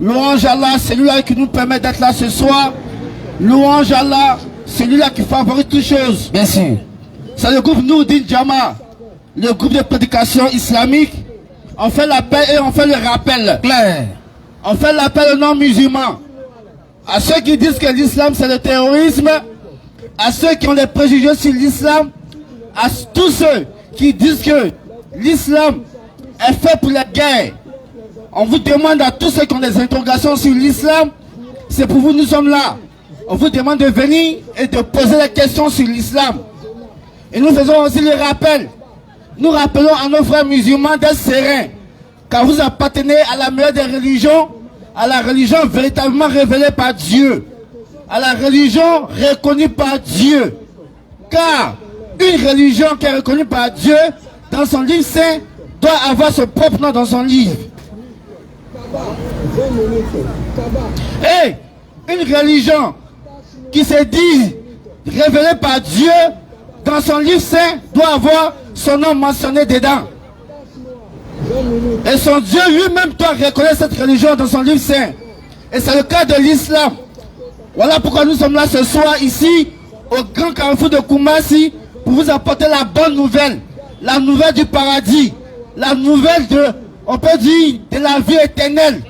Louange à Allah, celui-là qui nous permet d'être là ce soir. Louange à Allah, celui-là qui favorise toutes choses. Bien sûr. C'est le groupe Noureddin Jama, le groupe de prédication islamique. On fait l'appel et on fait le rappel. Claire. On fait l'appel aux non-musulmans. À ceux qui disent que l'islam c'est le terrorisme. À ceux qui ont des préjugés sur l'islam. À tous ceux qui disent que l'islam est fait pour la guerre. On vous demande à tous ceux qui ont des interrogations sur l'islam. C'est pour vous nous sommes là. On vous demande de venir et de poser des questions sur l'islam. Et nous faisons aussi le rappel. Nous rappelons à nos frères musulmans d'être sereins. Car vous appartenez à la meilleure des religions, à la religion véritablement révélée par Dieu. À la religion reconnue par Dieu. Car une religion qui est reconnue par Dieu, dans son livre saint, doit avoir son propre nom dans son livre. Et une religion qui se dit révélée par Dieu, dans son livre saint, doit avoir son nom mentionné dedans. Et son Dieu lui-même doit reconnaître cette religion dans son livre saint. Et c'est le cas de l'islam. Voilà pourquoi nous sommes là ce soir ici, au grand carrefour de Koumassi, pour vous apporter la bonne nouvelle. La nouvelle du paradis. La nouvelle de, on peut dire, de la vie éternelle.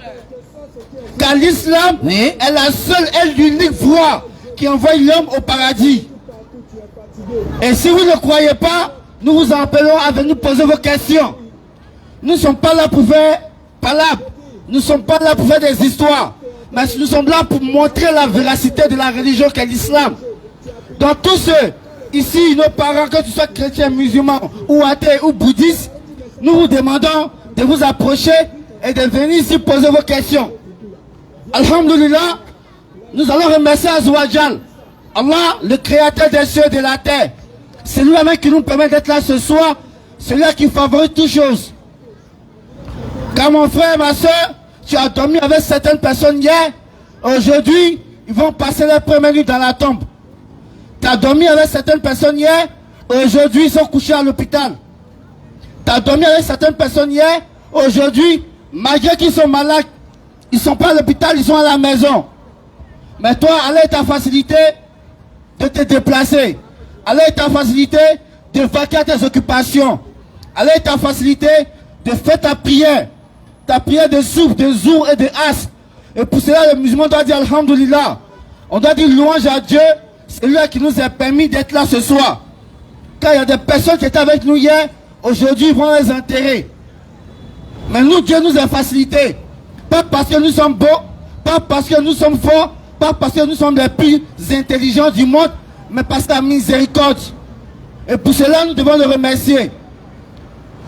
Car l'islam est la seule et l'unique voie qui envoie l'homme au paradis. Et si vous ne croyez pas, nous vous appelons à venir poser vos questions. Nous ne sommes pas là pour faire palabre. Nous ne sommes pas là pour faire des histoires. Mais nous sommes là pour montrer la véracité de la religion qu'est l'islam. Dans tous ceux, ici, nos parents, que tu sois chrétien, musulman, ou athée, ou bouddhiste, nous vous demandons de vous approcher et de venir ici poser vos questions. Alhamdulillah, nous allons remercier Azawajal, Allah, le créateur des cieux et de la terre. C'est lui-même qui nous permet d'être là ce soir, celui-là qui favorise toutes choses. Car mon frère, ma soeur, tu as dormi avec certaines personnes hier, aujourd'hui, ils vont passer leur première nuit dans la tombe. Tu as dormi avec certaines personnes hier, aujourd'hui, ils sont couchés à l'hôpital. Tu as dormi avec certaines personnes hier, aujourd'hui, malgré qu'ils sont malades, ils ne sont pas à l'hôpital, ils sont à la maison. Mais toi, Allah est ta facilité de te déplacer. Allah est ta facilité de vaquer à tes occupations. Allah est ta facilité de faire ta prière de souffle, de zour et de as. Et pour cela, le musulman doit dire Alhamdulillah. On doit dire louange à Dieu. C'est lui qui nous a permis d'être là ce soir. Car il y a des personnes qui étaient avec nous hier, aujourd'hui ils vont les enterrer. Mais nous, Dieu nous a facilité. Pas parce que nous sommes beaux, pas parce que nous sommes forts, pas parce que nous sommes les plus intelligents du monde, mais parce que la miséricorde. Et pour cela, nous devons le remercier.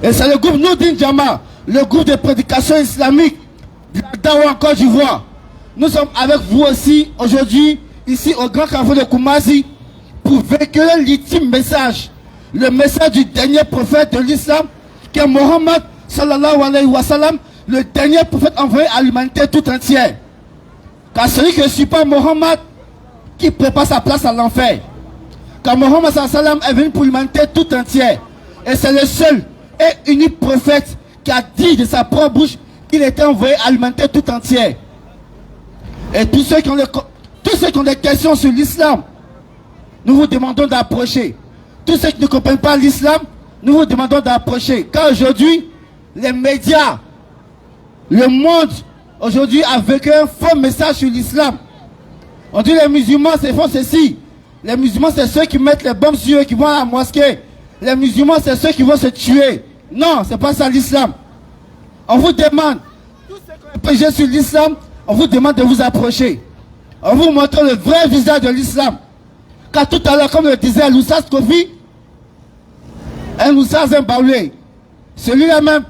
Et c'est le groupe Noureddin Jama, le groupe de prédication islamique de la Dawa en Côte d'Ivoire. Nous sommes avec vous aussi aujourd'hui, ici au grand carrefour de Koumassi, pour véhiculer l'ultime message, le message du dernier prophète de l'islam, qui est Mohammed sallallahu alayhi wa sallam, le dernier prophète envoyé à l'humanité tout entière. Car celui qui ne suit pas Mohammed, qui prépare sa place à l'enfer. Car Mohammed sallallahu alayhi wa sallam est venu pour l'humanité tout entière. Et c'est le seul et unique prophète qui a dit de sa propre bouche qu'il était envoyé à l'humanité tout entière. Et tous ceux qui ont des questions sur l'islam, nous vous demandons d'approcher. Tous ceux qui ne comprennent pas l'islam, nous vous demandons d'approcher. Car aujourd'hui, les médias, le monde, aujourd'hui, a vécu un faux message sur l'islam. On dit les musulmans, c'est font ceci. Les musulmans, c'est ceux qui mettent les bombes sur eux, qui vont à la mosquée. Les musulmans, c'est ceux qui vont se tuer. Non, c'est pas ça l'islam. On vous demande, tous ceux qui ont prêché sur l'islam, on vous demande de vous approcher. On vous montre le vrai visage de l'islam. Car tout à l'heure, comme le disait Loussas Kofi, un Loussas Mbaoulé, celui-là même,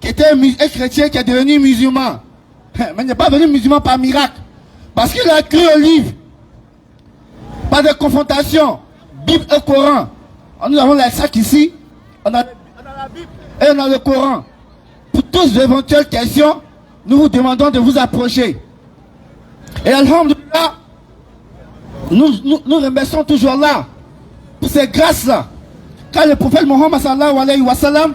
qui était un chrétien qui est devenu musulman. Mais il n'est pas devenu musulman par miracle. Parce qu'il a cru au livre. Pas de confrontation. Bible et Coran. Nous avons les sacs ici. On a la Bible et on a le Coran. Pour toutes les éventuelles questions, nous vous demandons de vous approcher. Et alhamdulillah, nous remercions toujours là pour ces grâces-là. Car le prophète Mohammed sallallahu alayhi wa sallam,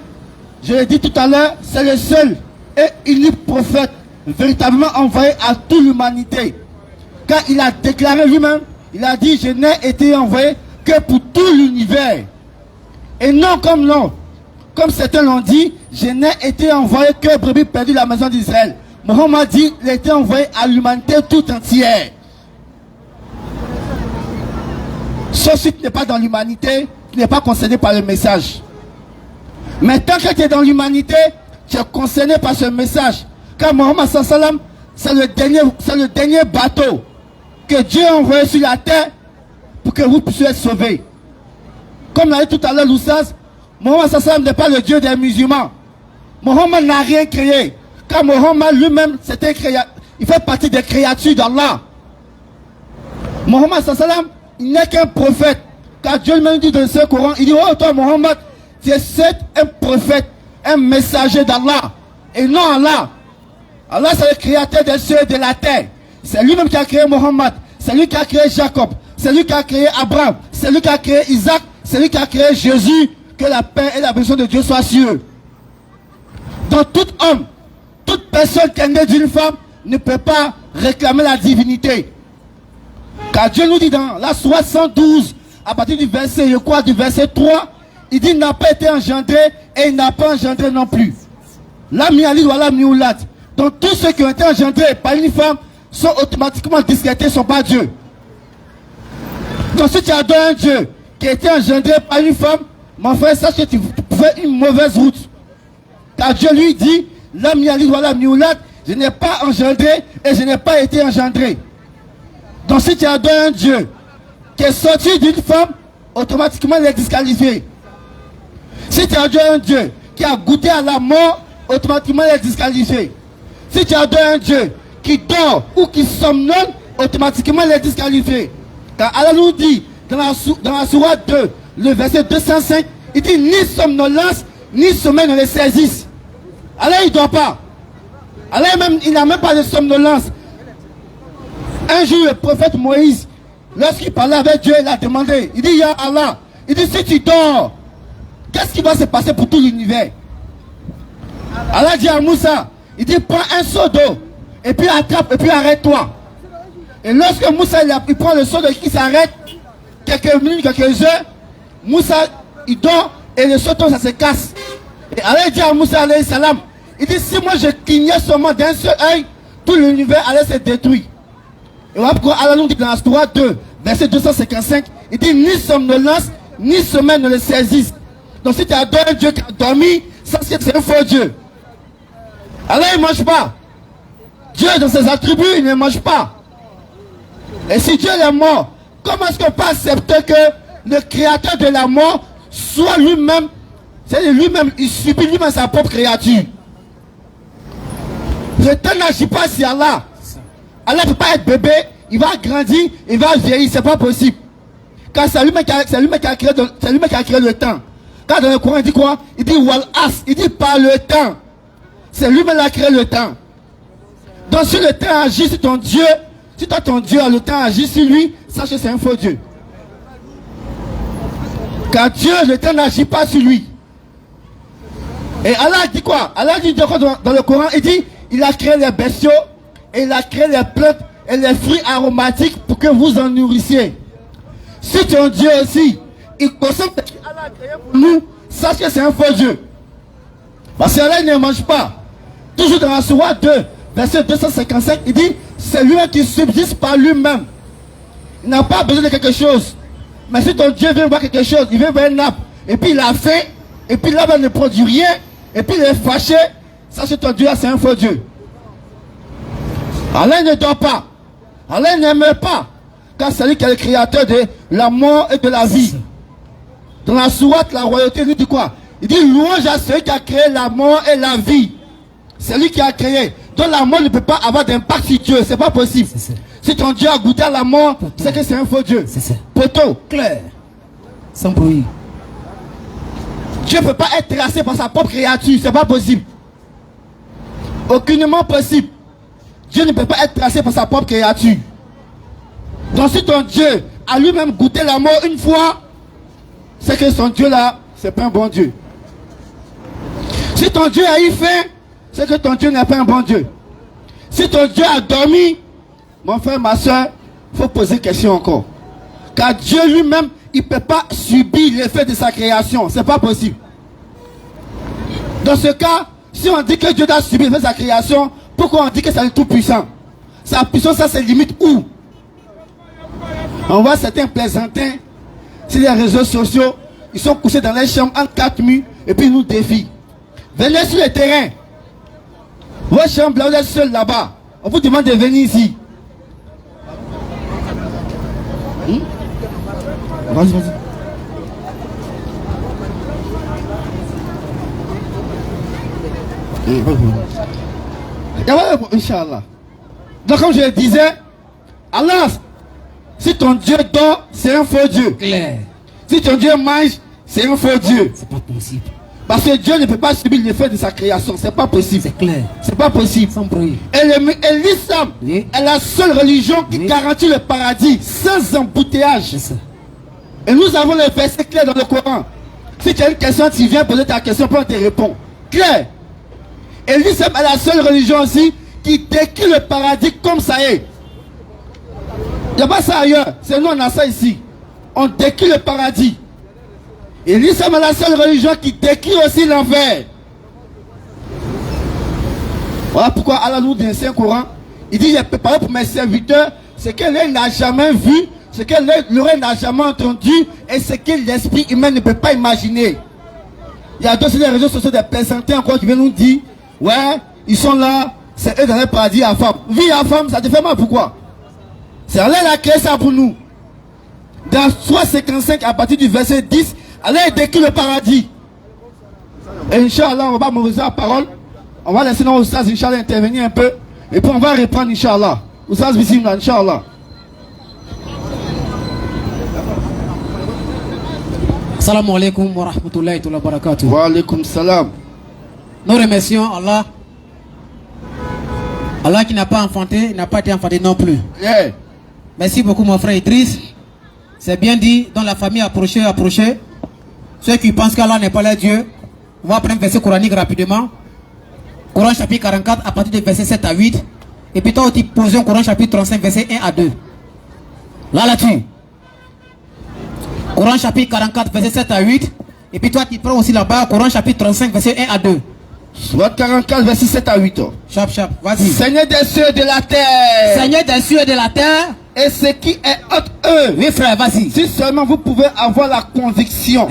je l'ai dit tout à l'heure, c'est le seul et unique prophète véritablement envoyé à toute l'humanité. Car il a déclaré lui-même, il a dit, je n'ai été envoyé que pour tout l'univers. Et non, comme certains l'ont dit, je n'ai été envoyé que brebis perdu de la maison d'Israël. Mohammed dit, il a été envoyé à l'humanité tout entière. Sauf si tu n'es pas dans l'humanité, tu n'es pas concerné par le message. Mais tant que tu es dans l'humanité, tu es concerné par ce message. Car Mohammed sallam, c'est le dernier bateau que Dieu a envoyé sur la terre pour que vous puissiez être sauvés. Comme l'a dit tout à l'heure l'Oussaz, Mohammed sallam n'est pas le Dieu des musulmans. Mohammed n'a rien créé. Car Mohammed lui-même, il fait partie des créatures d'Allah. Mohammed sallam, il n'est qu'un prophète. Car Dieu lui-même dit dans ce Coran, il dit, oh toi Mohammed, tu es un prophète, un messager d'Allah. Et non Allah. Allah c'est le créateur des cieux et de la terre. C'est lui-même qui a créé Mohammed. C'est lui qui a créé Jacob. C'est lui qui a créé Abraham. C'est lui qui a créé Isaac. C'est lui qui a créé Jésus. Que la paix et la bénédiction de Dieu soient sur eux. Donc tout homme, toute personne qui est née d'une femme ne peut pas réclamer la divinité. Car Dieu nous dit dans la 72, à partir du verset, je crois, du verset 3, il dit, il n'a pas été engendré et il n'a pas engendré non plus. La mialid ou la mioulat. Donc tous ceux qui ont été engendrés par une femme sont automatiquement discrétés, ne sont pas Dieu. Donc si tu adores un Dieu qui a été engendré par une femme, mon frère, sache que tu fais une mauvaise route. Car Dieu lui dit, la mialid ou la mioulat, je n'ai pas engendré et je n'ai pas été engendré. Donc si tu adores un Dieu qui est sorti d'une femme, automatiquement il est disqualifié. Si tu adores un Dieu qui a goûté à la mort, automatiquement il est disqualifié. Si tu adores un Dieu qui dort ou qui somnole, automatiquement il est disqualifié. Car Allah nous dit dans la sourate 2, le verset 205, il dit ni somnolence, ni sommeil ne les saisissent. Allah il ne dort pas. Allah même, il n'a même pas de somnolence. Un jour le prophète Moïse, lorsqu'il parlait avec Dieu, il a demandé, il dit ya Allah, il dit si tu dors, qu'est-ce qui va se passer pour tout l'univers? Allah dit à Moussa, il dit prends un seau d'eau, et puis attrape, et puis arrête-toi. Et lorsque Moussa il prend le seau d'eau qui s'arrête, quelques minutes, quelques heures, Moussa il dort, et le seau d'eau ça se casse. Et Allah dit à Moussa alayhi salam, il dit si moi je clignais seulement d'un seul œil, tout l'univers allait se détruire. Et voilà pourquoi Allah nous dit dans la sourate 2, verset 255, il dit ni somnolence, ni sommeil ne le saisissent. Donc si tu adores un Dieu qui a dormi, ça c'est un faux Dieu. Allah il ne mange pas. Dieu dans ses attributs, il ne mange pas. Et si Dieu est mort, comment est-ce qu'on peut accepter que le créateur de la mort soit lui-même, c'est-à-dire lui-même, il subit lui-même sa propre créature. Le temps n'agit pas si Allah. Allah ne peut pas être bébé, il va grandir, il va vieillir, c'est pas possible. Car c'est lui-même qui a créé le temps. Car dans le Coran, il dit quoi? Il dit wal as, il dit par le temps. C'est lui-même qui a créé le temps. Donc si le temps agit sur ton Dieu, si toi ton Dieu a le temps agit sur lui, sache que c'est un faux Dieu. Car Dieu, le temps n'agit pas sur lui. Et Allah dit quoi? Allah dit dans le Coran, il dit, il a créé les bestiaux, et il a créé les plantes et les fruits aromatiques pour que vous en nourrissiez. Si ton Dieu aussi, il consomme ce qu'Allah a créé pour nous, sache que c'est un faux Dieu. Parce qu'Allah ne mange pas. Toujours dans la sourate 2, verset 255, il dit, c'est lui qui subsiste par lui-même. Il n'a pas besoin de quelque chose. Mais si ton Dieu veut voir quelque chose, il veut voir un arbre, et puis il a faim, et puis l'arbre ne produit rien, et puis il est fâché, sache que ton Dieu c'est un faux Dieu. Allah ne dort pas. Allah n'aime pas. Car c'est lui qui est le créateur de la mort et de la vie. Dans la sourate, la royauté nous dit quoi? Il dit louange à celui qui a créé la mort et la vie. C'est lui qui a créé. Donc la mort ne peut pas avoir d'impact sur Dieu. C'est pas possible. Si ton Dieu a goûté à la mort, c'est que c'est un faux Dieu. Poteau. Clair. Sans bruit. Dieu ne peut pas être tracé par sa propre créature. C'est pas possible. Aucunement possible. Dieu ne peut pas être tracé par sa propre créature. Donc si ton Dieu a lui-même goûté la mort une fois, c'est que son Dieu là, c'est pas un bon Dieu. Si ton Dieu a eu faim, c'est que ton Dieu n'est pas un bon Dieu. Si ton Dieu a dormi, mon frère, ma soeur, il faut poser question encore. Car Dieu lui-même, il ne peut pas subir l'effet de sa création. Ce n'est pas possible. Dans ce cas, si on dit que Dieu doit subir l'effet de sa création, pourquoi on dit que c'est le tout-puissant? Sa puissance, ça se limite où? On voit certains plaisantins sur les réseaux sociaux, ils sont couchés dans les chambres entre 4 murs et puis ils nous défient. Venez sur le terrain. Vos chambres, là, vous êtes seuls là-bas. On vous demande de venir ici. Vas-y, vas-y. Inch'Allah. Donc comme je le disais, Allah, si ton Dieu dort, c'est un faux Dieu. Claire. Si ton Dieu mange, c'est un faux Dieu. C'est pas possible. Parce que Dieu ne peut pas subir l'effet de sa création. C'est pas possible. C'est clair. C'est pas possible. Sans bruit. Et l'islam Oui. est la seule religion qui Oui. garantit le paradis sans embouteillage. C'est ça. Et nous avons le verset clair dans le Coran. Si tu as une question, tu viens poser ta question, puis on te répond. Clair. Et l'islam est la seule religion aussi qui décrit le paradis comme ça est. Il n'y a pas ça ailleurs. C'est nous, on a ça ici. On décrit le paradis. Et l'islam est la seule religion qui décrit aussi l'enfer. Voilà pourquoi Allah nous dit dans le Saint-Coran, il dit, j'ai préparé pour mes serviteurs ce que l'œil n'a jamais vu, ce que l'oreille n'a jamais entendu et ce que l'esprit humain ne peut pas imaginer. Il y a d'autres sur les réseaux sociaux des plaisantins encore qui viennent nous dire, ouais, ils sont là, c'est eux dans le paradis à femme. Vie à femme, ça te fait mal, pourquoi? C'est Allah qui a créé ça pour nous. Dans Sourate 55, à partir du verset 10, Allah décrit le paradis. Et Inch'Allah, on va pas m'ouvrir la parole. On va laisser nos Oustaz, Inch'Allah, intervenir un peu. Et puis on va reprendre, Inch'Allah. Oustaz Bismillah, Inch'Allah. Assalamu alaikum wa rahmatullahi wa barakatuh. Wa alaikum salam. Nous remercions Allah. Allah qui n'a pas enfanté, n'a pas été enfanté non plus. Yeah. Merci beaucoup mon frère Idriss. C'est bien dit, dans la famille approchez. Ceux qui pensent qu'Allah n'est pas leur Dieu, on va prendre un verset coranique rapidement. Coran chapitre 44 à partir du verset 7 à 8. Et puis toi aussi posons Coran chapitre 35 verset 1 à 2. Là-dessus. Coran chapitre 44 verset 7 à 8. Et puis toi tu prends aussi là-bas Coran chapitre 35 verset 1 à 2. Sourate 44, verset 7 à 8. Chap, vas-y. Seigneur des cieux et de la terre. Seigneur des cieux et de la terre. Et ce qui est entre eux. Oui frère, vas-y. Si seulement vous pouvez avoir la conviction.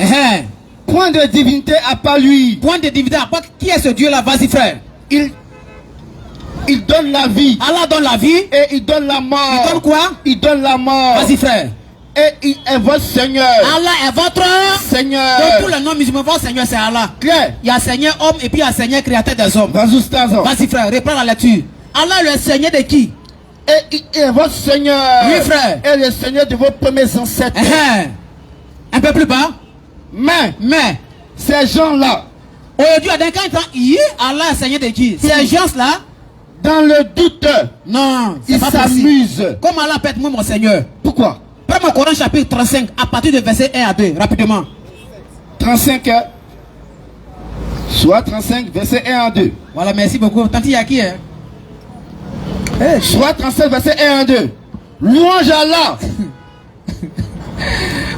Point de divinité à part lui. Point de divinité à part. Qui est ce Dieu là? Vas-y frère. Il donne la vie. Allah donne la vie. Et il donne la mort. Il donne quoi? Il donne la mort. Vas-y frère. Et il est votre Seigneur. Allah est votre Seigneur. Donc tous les noms musulmans, votre Seigneur c'est Allah. Clair. Il y a Seigneur homme et puis il y a Seigneur créateur des hommes. Vas-y frère, reprends la lecture. Allah est le Seigneur de qui? Et il est votre Seigneur. Oui frère. Et le Seigneur de vos premiers ancêtres. Un peu plus bas. Mais ces gens-là, aujourd'hui, quand il dit Allah est Seigneur de qui? Ces gens-là, dans le doute, non, ils s'amusent. Comment Allah peut être mon Seigneur? Pourquoi? Prends mon Coran chapitre 35 à partir de verset 1 à 2, rapidement. 35, soit 35, verset 1 à 2. Voilà, merci beaucoup. Tanti Yaki, hein? Soit 37, verset 1 à 2. Louange à Allah.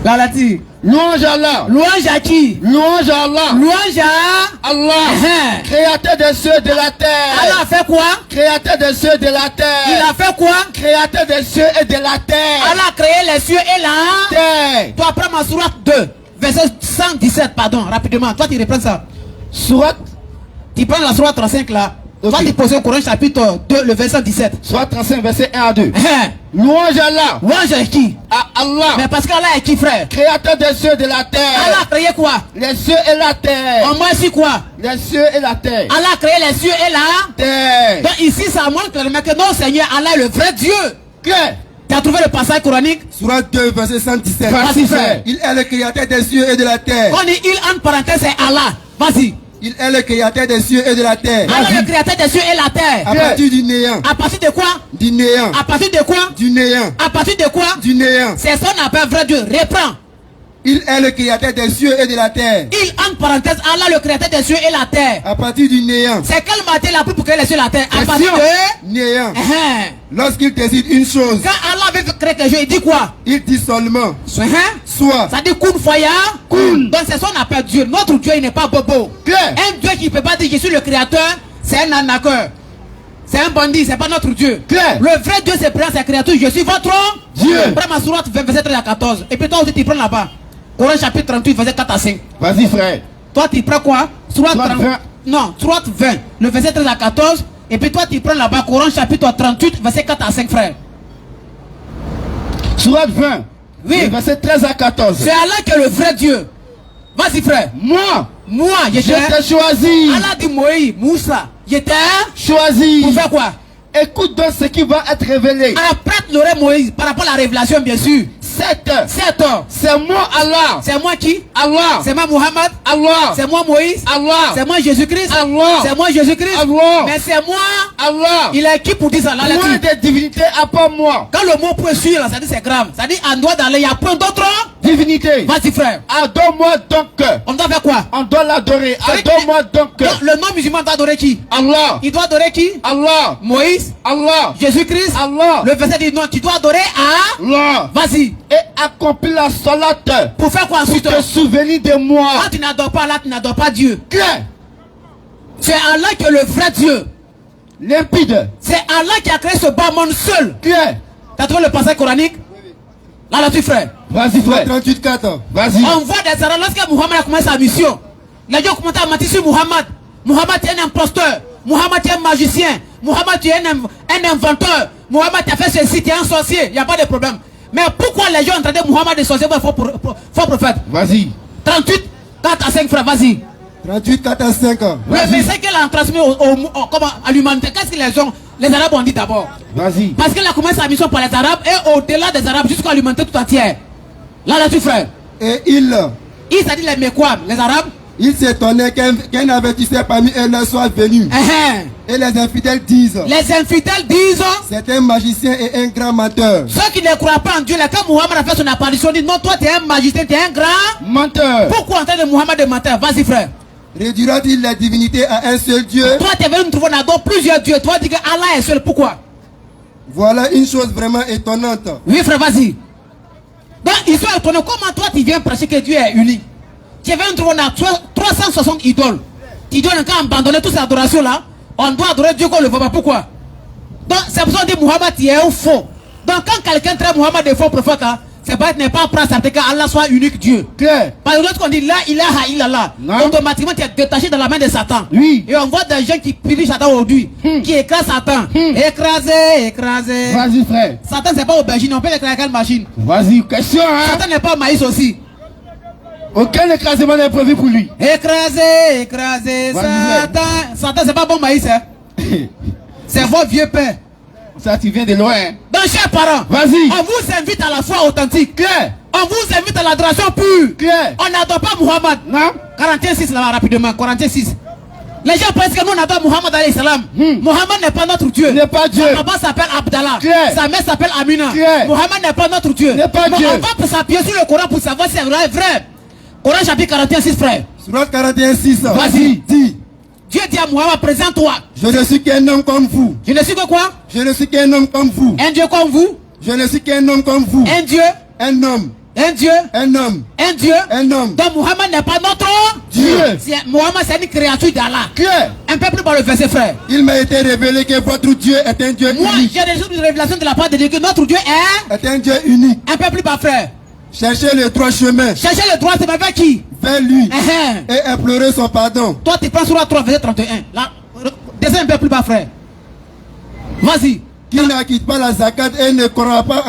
Là-dessus. Louange à Allah. Louange à qui? Louange à Allah. Louange à Allah. Créateur des cieux et de la terre. Allah a fait quoi? Créateur des cieux et de la terre. Il a fait quoi? Créateur des cieux et de la terre. Allah a créé les cieux et la terre. Toi, prends ma sourate 2, verset 117, pardon, rapidement. Toi, tu reprends ça. Sourate. Tu prends la sourate 35 là. Okay. Toi, tu poses au Coran chapitre 2, le verset 17. Sourate 35, verset 1 à 2. Louange à Allah. Louange à qui? À Allah. Mais parce qu'Allah est qui, frère? Créateur des cieux et de la terre. Allah a créé quoi? Les cieux et la terre. En moins si quoi? Les cieux et la terre. Allah a créé les cieux et la terre. Donc ici, ça montre clairement que non, Seigneur, Allah est le vrai Dieu. Claire. Tu as trouvé le passage coranique? Sourate 2, verset 117. Vas-y, frère. Il est le créateur des cieux et de la terre. On dit il, entre parenthèses, c'est Allah. Vas-y. Il est le créateur des cieux et de la terre. Allah est le créateur des cieux et la terre. À partir du néant. À partir de quoi? Du néant. À partir de quoi? Du néant. À partir de quoi? Du néant. C'est ça qu'on appelle vrai Dieu. Reprends. Il est le créateur des cieux et de la terre. Il, entre parenthèses, Allah, le créateur des cieux et la terre. À partir du néant. C'est quelle matière la plus pour créer les cieux et la terre? À partir de néant. Uh-huh. Lorsqu'il décide une chose, Quand Allah veut créer quelque chose, il dit quoi? il dit seulement soit. Ça dit kun faya. Kun. Donc c'est ça qu'on appelle Dieu. Notre Dieu, il n'est pas bobo. Clair. Un Dieu qui ne peut pas dire je suis le créateur, c'est un arnaqueur. C'est un bandit, c'est pas notre Dieu. Clair. Le vrai Dieu, c'est présent, c'est créature. Je suis votre Dieu. Prends ma sourate 20, verset 13 à 14. Et puis toi aussi, tu prends là-bas. Coran chapitre 38, verset 4 à 5. Vas-y, frère. Toi, tu prends quoi? Sourate Sourate 30. 20. Non, sourate 20, le verset 13 à 14. Et puis toi, tu prends là-bas Coran chapitre 38, verset 4 à 5, frère. Sourate 20. Oui. Verset 13 à 14. C'est Allah qui est le vrai Dieu. Vas-y, frère. Moi, Je je t'ai t'ai choisi. Allah dit Moïse, Moussa. J'étais Choisi. pour faire quoi? Écoute donc ce qui va être révélé. Après l'oreille Moïse, par rapport à la révélation, bien sûr. 7. 7 ans. C'est moi Allah. C'est moi qui? Allah. C'est moi Muhammad. Allah. C'est moi Moïse. Allah. C'est moi Jésus-Christ. Allah. C'est moi Jésus-Christ. Allah. Mais c'est moi. Allah. Il est qui pour dire ça là, Point là-dessus? de divinité à part moi. Quand le mot point suit là, ça dit c'est grave. Ça dit en doit d'aller, il y a point d'autre. Divinité. Vas-y, frère. Adore-moi donc. On doit faire quoi? On doit l'adorer. Ça veut Adore-moi donc. Donc, le non-musulman doit adorer qui? Allah. Il doit adorer qui? Allah. Moïse. Allah. Jésus-Christ. Allah. Le verset dit non, tu dois adorer à. Allah. Vas-y. Et accomplis la salate. Pour faire quoi Pour ensuite? te souvenir de moi. Quand tu n'adores pas Allah, tu n'adores pas Dieu. Clair. C'est Allah qui est le vrai Dieu. Limpide. C'est Allah qui a créé ce bas monde seul. Clair. Tu as trouvé le passage coranique? Là, là-dessus, frère. Vas-y, frère. 38, 4. Vas-y. On voit des Arabes, lorsque Muhammad a commencé sa mission, les gens ont commencé à mentir sur Muhammad. Muhammad est un imposteur. Muhammad est un magicien. Muhammad est un inventeur. Muhammad a fait ceci, tu es un sorcier. Il n'y a pas de problème. Mais pourquoi les gens entendaient Muhammad de sorcier, faux prophète? Vas-y. 38, 4 à 5 frères, vas-y. 38, 4 à 5 ans. Le message qu'elle a transmis à l'humanité, qu'est-ce que les Arabes ont dit d'abord? Vas-y. Parce qu'elle a commencé sa mission par les Arabes et au-delà des Arabes jusqu'à l'humanité tout entière. Là, là-dessus, frère. Et il s'est dit les Mécois, les Arabes. Il s'étonnait qu'un avertisseur parmi eux leur soit venu. Et les infidèles disent. Les infidèles disent. C'est un magicien et un grand menteur. Ceux qui ne croient pas en Dieu, là, quand Muhammad a fait son apparition, disent non, toi tu es un magicien, tu es un grand menteur. Pourquoi entendre Muhammad de menteur? Vas-y, frère. Réduira-t-il la divinité à un seul Dieu? Toi tu es venu nous trouver, on adore plusieurs dieux. Toi tu dis que Allah est seul. Pourquoi? Voilà une chose vraiment étonnante. Oui, frère, vas-y. Donc ils sont étonnés. Comment toi tu viens prêcher que Dieu est unique? Tu viens nous trouver, on a 360 idoles. Tu dois encore abandonner toutes ces adorations là. On doit adorer Dieu qu'on ne le voit pas. Pourquoi? Donc c'est pour ça qu'on dit Muhammad il est un faux. Donc quand quelqu'un traite Muhammad de faux prophète, hein, c'est pas qu'il n'est pas prêt à accepter qu'Allah soit unique Dieu. Claire. Par exemple, quand on dit là, ilaha illallah, automatiquement tu es détaché dans la main de Satan. Oui. Et on voit des gens qui pilent Satan aujourd'hui, qui écrasent Satan. Écrasé. Vas-y, frère. Satan, c'est pas aubergine, on peut l'écraser à quelle machine? Vas-y, question, hein. Satan n'est pas maïs aussi. Aucun écrasement n'est prévu pour lui. Écrasé. Satan, c'est pas bon maïs, hein. C'est votre vieux père. Ça, tu viens de loin. Hein. Donc, chers parents, vas-y. On vous invite à la foi authentique. Claire. On vous invite à l'adoration pure. Claire. On n'adore pas Muhammad. Non. 41-6 là-bas, rapidement. 41-6. Les gens pensent que nous on adore Muhammad alayhi salam. Muhammad n'est pas notre Dieu. Il n'est pas Dieu. Sa papa s'appelle Abdallah. Claire. Sa mère s'appelle Amina. Claire. Muhammad n'est pas notre Dieu. N'est pas Dieu. On va s'appuyer sur le Coran pour savoir si c'est vrai. Coran chapitre 41-6, frère. Sourate 41-6. Vas-y. Dis. Dieu dit à Muhammad, présente-toi. Je ne suis qu'un homme comme vous. Je ne suis que quoi? Je ne suis qu'un homme comme vous. Un Dieu comme vous. Je ne suis qu'un homme comme vous. Un Dieu. Un homme. Un Dieu. Un homme. Un Dieu. Un homme. Donc Muhammad n'est pas notre Dieu. Muhammad c'est une créature d'Allah. Claire. Un peu plus bas le verset, frère. Il m'a été révélé que votre Dieu est un Dieu Moi, unique. j'ai reçu une révélation de la part de Dieu que notre Dieu est un Dieu unique. Un peu plus bas, frère. Cherchez le droit chemin. Cherchez le droit chemin vers qui? Vers lui. Et implorer son pardon. Toi, tu prends sur la 3, verset 31. Là, descends un peu plus bas, frère. Vas-y. Qui n'acquitte pas la zakat et ne croit pas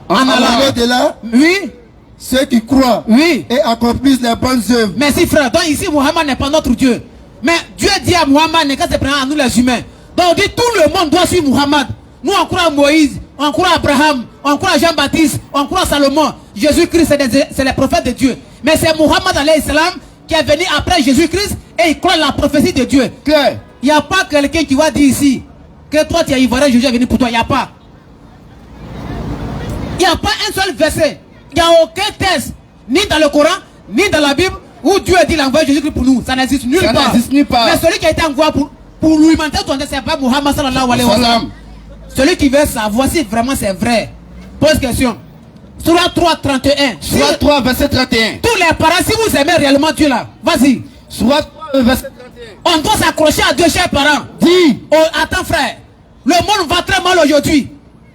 en Allah de là. Oui. Ceux qui croient. Oui. Et accomplissent les bonnes œuvres. Merci, frère. Donc ici, Muhammad n'est pas notre Dieu. Mais Dieu dit à Muhammad, n'est qu'à se prendre à nous les humains. Donc on dit tout le monde doit suivre Muhammad. Nous, on croit à Moïse, on croit à Abraham, on croit à Jean-Baptiste, on croit à Salomon. Jésus-Christ, c'est les prophètes de Dieu. Mais c'est Muhammad alayhi salam qui est venu après Jésus-Christ et il croit la prophétie de Dieu. Claire. Il n'y a pas quelqu'un qui va dire ici que toi tu es ivoirien, Jésus est venu pour toi. Il n'y a pas. Il n'y a pas un seul verset. Il n'y a aucun texte ni dans le Coran, ni dans la Bible, où Dieu a dit l'envoyer Jésus-Christ pour nous. Ça n'existe nulle part. Ça n'existe nulle part. Mais celui qui a été envoyé pour l'humanité, c'est pas Muhammad sallallahu alayhi wa sallam. Celui qui veut savoir si vraiment c'est vrai, pose question. Surah 3, 31. Surah 3, verset 31. Tous les parents, si vous aimez réellement Dieu là, vas-y. Surah 3, verset 31. On doit s'accrocher à Dieu, chers parents. Dis. Oh, attends frère, le monde va très mal aujourd'hui.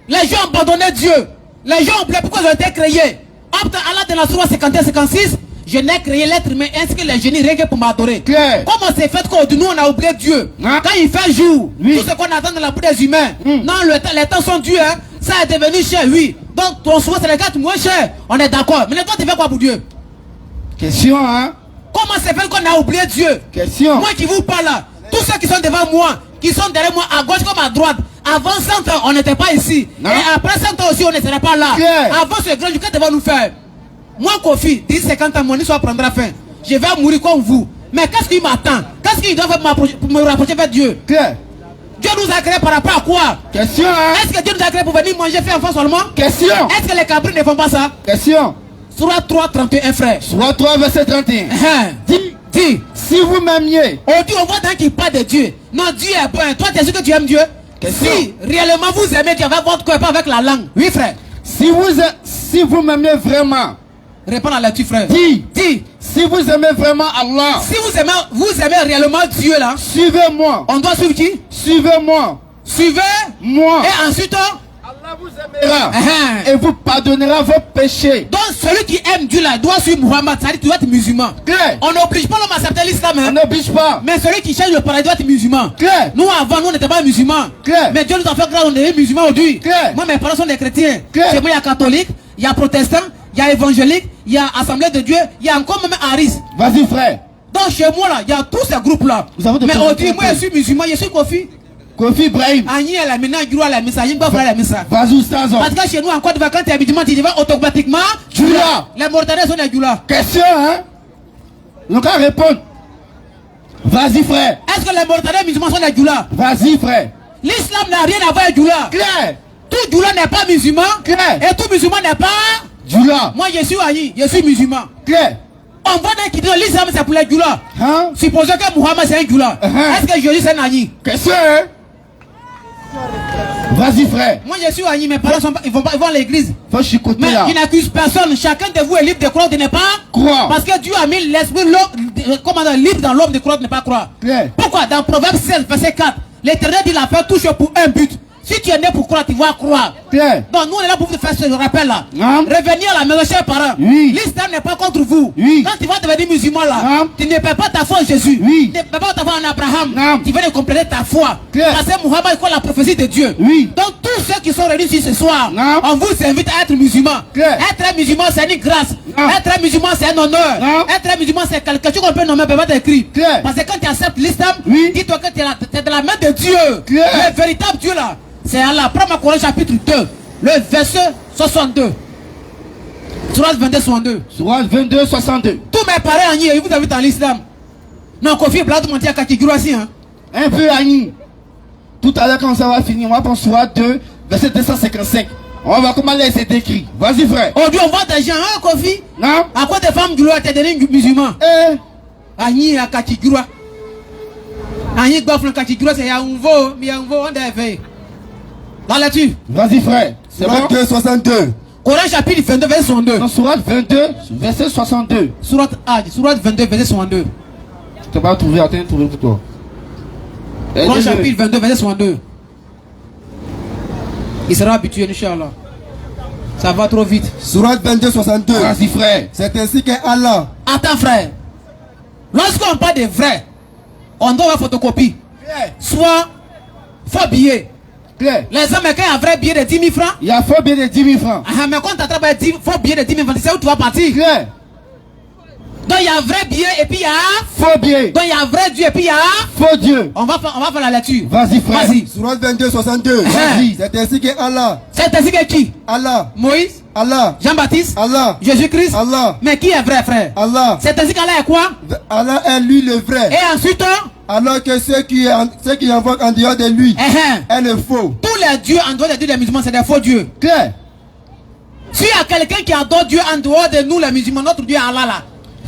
Les gens ont abandonné Dieu. Les gens ont oublié pourquoi ils ont été créés. Après Allah de la Surah 51-56, je n'ai créé l'être humain ainsi que les génies rien que pour m'adorer. Comment c'est fait qu'aujourd'hui nous on a oublié Dieu? Quand il fait jour, tout ce qu'on attend de la bouche des humains, non, les temps sont durs, hein. Ça est devenu cher, oui. Donc ton souhait c'est les gars moins cher. On est d'accord. Mais toi tu fais quoi pour Dieu? Question, hein? Comment c'est fait qu'on a oublié Dieu? Question. Moi qui vous parle là, tous ceux qui sont devant moi, qui sont derrière moi, à gauche comme à droite, avant 100 ans, on n'était pas ici. Non. Et après 100 ans aussi, on ne serait pas là. Avant ce grand, qu'est-ce que devons nous faire? Moi, Kofi, d'ici 50 ans, mon histoire prendra fin. Je vais mourir comme vous. Mais qu'est-ce qui m'attend? Qu'est-ce qu'il doit faire pour me rapprocher vers Dieu? Dieu nous a créés par rapport à quoi? Question, hein? Est-ce que Dieu nous a créés pour venir manger, faire enfant seulement? Question. Est-ce que les cabris ne font pas ça? Question. Surah 3, 31, frère. Surah 3, verset 31. Dis. Si vous m'aimiez. Aujourd'hui, on voit dans qui parle de Dieu. Non, Dieu est bon. Toi, tu es sûr que tu aimes Dieu? Question. Si réellement vous aimez Dieu avec votre cœur, pas avec la langue. Oui, frère. Si vous m'aimez vraiment. Réponds à là-dessus, frère. Dis. Si vous aimez vraiment Allah. Si vous aimez réellement Dieu là. Suivez-moi. On doit suivre qui? Suivez-moi. Suivez-moi. Et ensuite Allah vous aimera. Et vous pardonnera vos péchés. Donc celui qui aime Dieu là doit suivre Muhammad. Ça dit tu dois être musulman. On n'oblige pas l'homme à accepter l'islam. On n'oblige pas. Mais celui qui cherche le paradis doit être musulman. Nous avant nous n'étions pas musulmans. Mais Dieu nous a fait grâce, on est musulmans aujourd'hui. Moi mes parents sont des chrétiens. Chez moi il y a catholique, il y a protestant, il y a évangélique, il y a assemblée de Dieu, il y a encore même Aris. Vas-y frère. Donc chez moi là, il y a tous ces groupes là. Mais aujourd'hui moi je suis musulman, je suis Kofi Ibrahim. Agni est la mina, Giro la missa, Yimba frère la missa. Vas-y Stazo. Parce que chez nous en Côte d'Ivoire, quand tu es musulman, tu vas automatiquement Djoula. Les mortadins sont des Djoula. Question, hein? Donc à répondre. Vas-y frère. Est-ce que les mortadins musulmans sont des Djoula? Vas-y frère. L'islam n'a rien à voir avec Djoula. Claire. Tout Djoula n'est pas musulman. Claire. Et tout musulman n'est pas Djoula. Moi je suis Agni, je suis musulman. Claire. On voit dans qui dit l'islam c'est pour les Djoula. Hein? Supposons que Muhammad c'est un Djoula. Est-ce que Jésus c'est un Agni? Question, hein? Vas-y frère. Moi je suis Agni, mes parents ils vont à l'église. Faut chicoter mais là. je n'accuse personne. Chacun de vous est libre de croire ou de ne pas croire. Parce que Dieu a mis l'esprit libre dans l'homme de croire ou de ne pas croire. Claire. Pourquoi dans Proverbe 16 verset 4 l'Éternel dit la paix touche pour un but. Si tu es né pour croire, tu vas croire. Claire. Donc nous on est là pour vous faire ce rappel là. Revenir à la maison, chers parents. Oui. L'islam n'est pas contre vous. Oui. Quand tu vas devenir musulman là, tu ne perds pas ta foi en Jésus. Oui. Tu ne perds pas ta foi en Abraham. Tu viens de compléter ta foi. Claire. Parce que Muhammad croit la prophétie de Dieu. Oui. Donc tous ceux qui sont réunis ici ce soir, on vous invite à être musulman. Claire. Être un musulman c'est une grâce. Être un musulman c'est un honneur. Être un musulman c'est quelque chose qu'on peut nommer, peut pas écrit. Parce que quand tu acceptes l'islam, dis-toi que tu es dans la main de Dieu. Claire. Le véritable Dieu là. C'est Allah. Prends ma Coran chapitre 2, le verset 62. Surah 22, 62. Surah 22, 62. Tous mes parents Agni, ils vous invitent dans l'islam. Non, Kofi Blad monte à Kakiguro aussi. Hein? Un peu Agni. Tout à l'heure quand ça va finir, on va prendre Surah 2, verset 255. On va voir comment là c'est décrit. Vas-y frère. Aujourd'hui on voit des gens, hein Kofi? Non. À quoi des femmes du loi t'es devenu musulman? Agni à Kakiguro. Agni Gofle Kakiguro, c'est Yaounvo, on devait. Là là-dessus. Vas-y frère. C'est bon. 22, 62. Coran chapitre 22, verset 62. Non, Surah 22, verset 62. Surah 22, verset 62. Tu vas trouver, attends, trouver pour toi. Coran chapitre 22, verset 62. Il sera habitué, Inch'Allah. Ça va trop vite. Surah 22, 62. Vas-y frère. C'est ainsi que Allah. Attends frère. Lorsqu'on parle de vrai, on doit avoir photocopie. Soit faux billet. Claire. Les hommes, quand il y a un vrai billet de 10 000 francs, il y a faux billet de 10 000 francs. Mais quand tu as un faux billet de 10 000 francs, tu sais où tu vas partir. Claire. Donc il y a un vrai billet et puis il y a faux billet. Donc il y a un vrai Dieu et puis il y a faux Dieu. On va faire la lecture. Vas-y frère. Vas-y. Surah 22, 62. Vas-y. C'est ainsi que Allah. C'est ainsi que qui? Allah. Moïse. Allah. Jean-Baptiste. Allah. Jésus-Christ. Allah. Mais qui est vrai frère? Allah. C'est ainsi qu'Allah est quoi? Allah est lui le vrai. Et ensuite alors que ceux qui invoquent en dehors de lui est le faux. Tous les dieux en dehors des dieux des musulmans, c'est des faux dieux. Claire. S'il y a quelqu'un qui adore Dieu en dehors de nous les musulmans, notre Dieu est Allah là.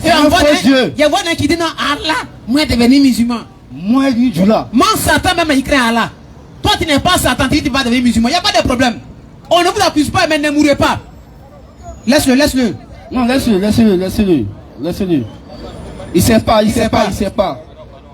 Et un faux Dieu. Il y a un qui dit non, Allah, moi devenir musulman. Moi, Dieu là. Mon Satan même il craint Allah. Toi tu n'es pas Satan, tu dis tu vas devenir musulman. Il n'y a pas de problème. On ne vous accuse pas, mais ne mourrez pas. Laisse-le, laisse-le. Non, laisse-le. Il sait pas.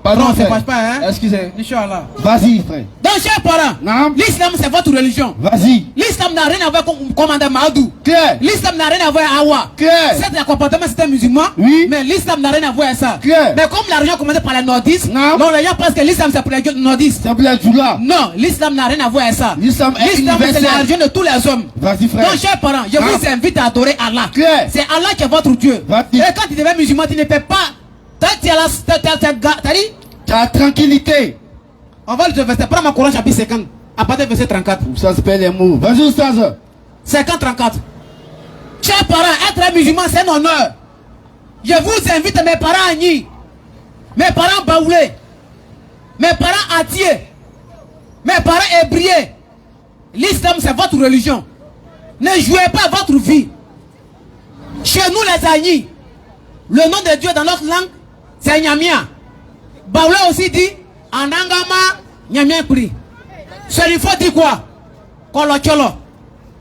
Pardon, Non, ça frère. passe pas, hein. Excusez. Inch'Allah. Vas-y, frère. Donc, chers parents, Non. l'islam c'est votre religion. Vas-y. L'islam n'a rien à voir avec le commandant Mahadou. Claire. L'islam n'a rien à voir avec Awa. Claire. C'est un comportement, c'est un musulman. Oui. Mais l'islam n'a rien à voir avec ça. Claire. Mais comme la religion commandée par les nordistes, Non. les gens pensent que l'islam c'est pour les nordistes. C'est pour les Djoula. Non, l'islam n'a rien à voir avec ça. L'islam est c'est universel. la religion de tous les hommes. Vas-y, frère. Donc, chers parents, je vous invite à adorer Allah. Claire. C'est Allah qui est votre Dieu. Vas-y. Et quand tu deviens musulman, tu ne peux pas. T'as dit, Tu as tranquillité. on va le verset. Prends ma Coran chapitre 50. À partir du verset 34. Ça s'appelle les mots. Vas-y, Oustaz. 50-34. Chers parents, être un musulman, c'est un honneur. Je vous invite, mes parents Agni, mes parents Baoulé, mes parents Atier, mes parents Ébrié. L'islam, c'est votre religion. Ne jouez pas votre vie. Chez nous, les Agni, le nom de Dieu dans notre langue, c'est Nyamia. Baoulé aussi dit, Anangama Nyamia Pri. Celui faut dire quoi? Kolocholo.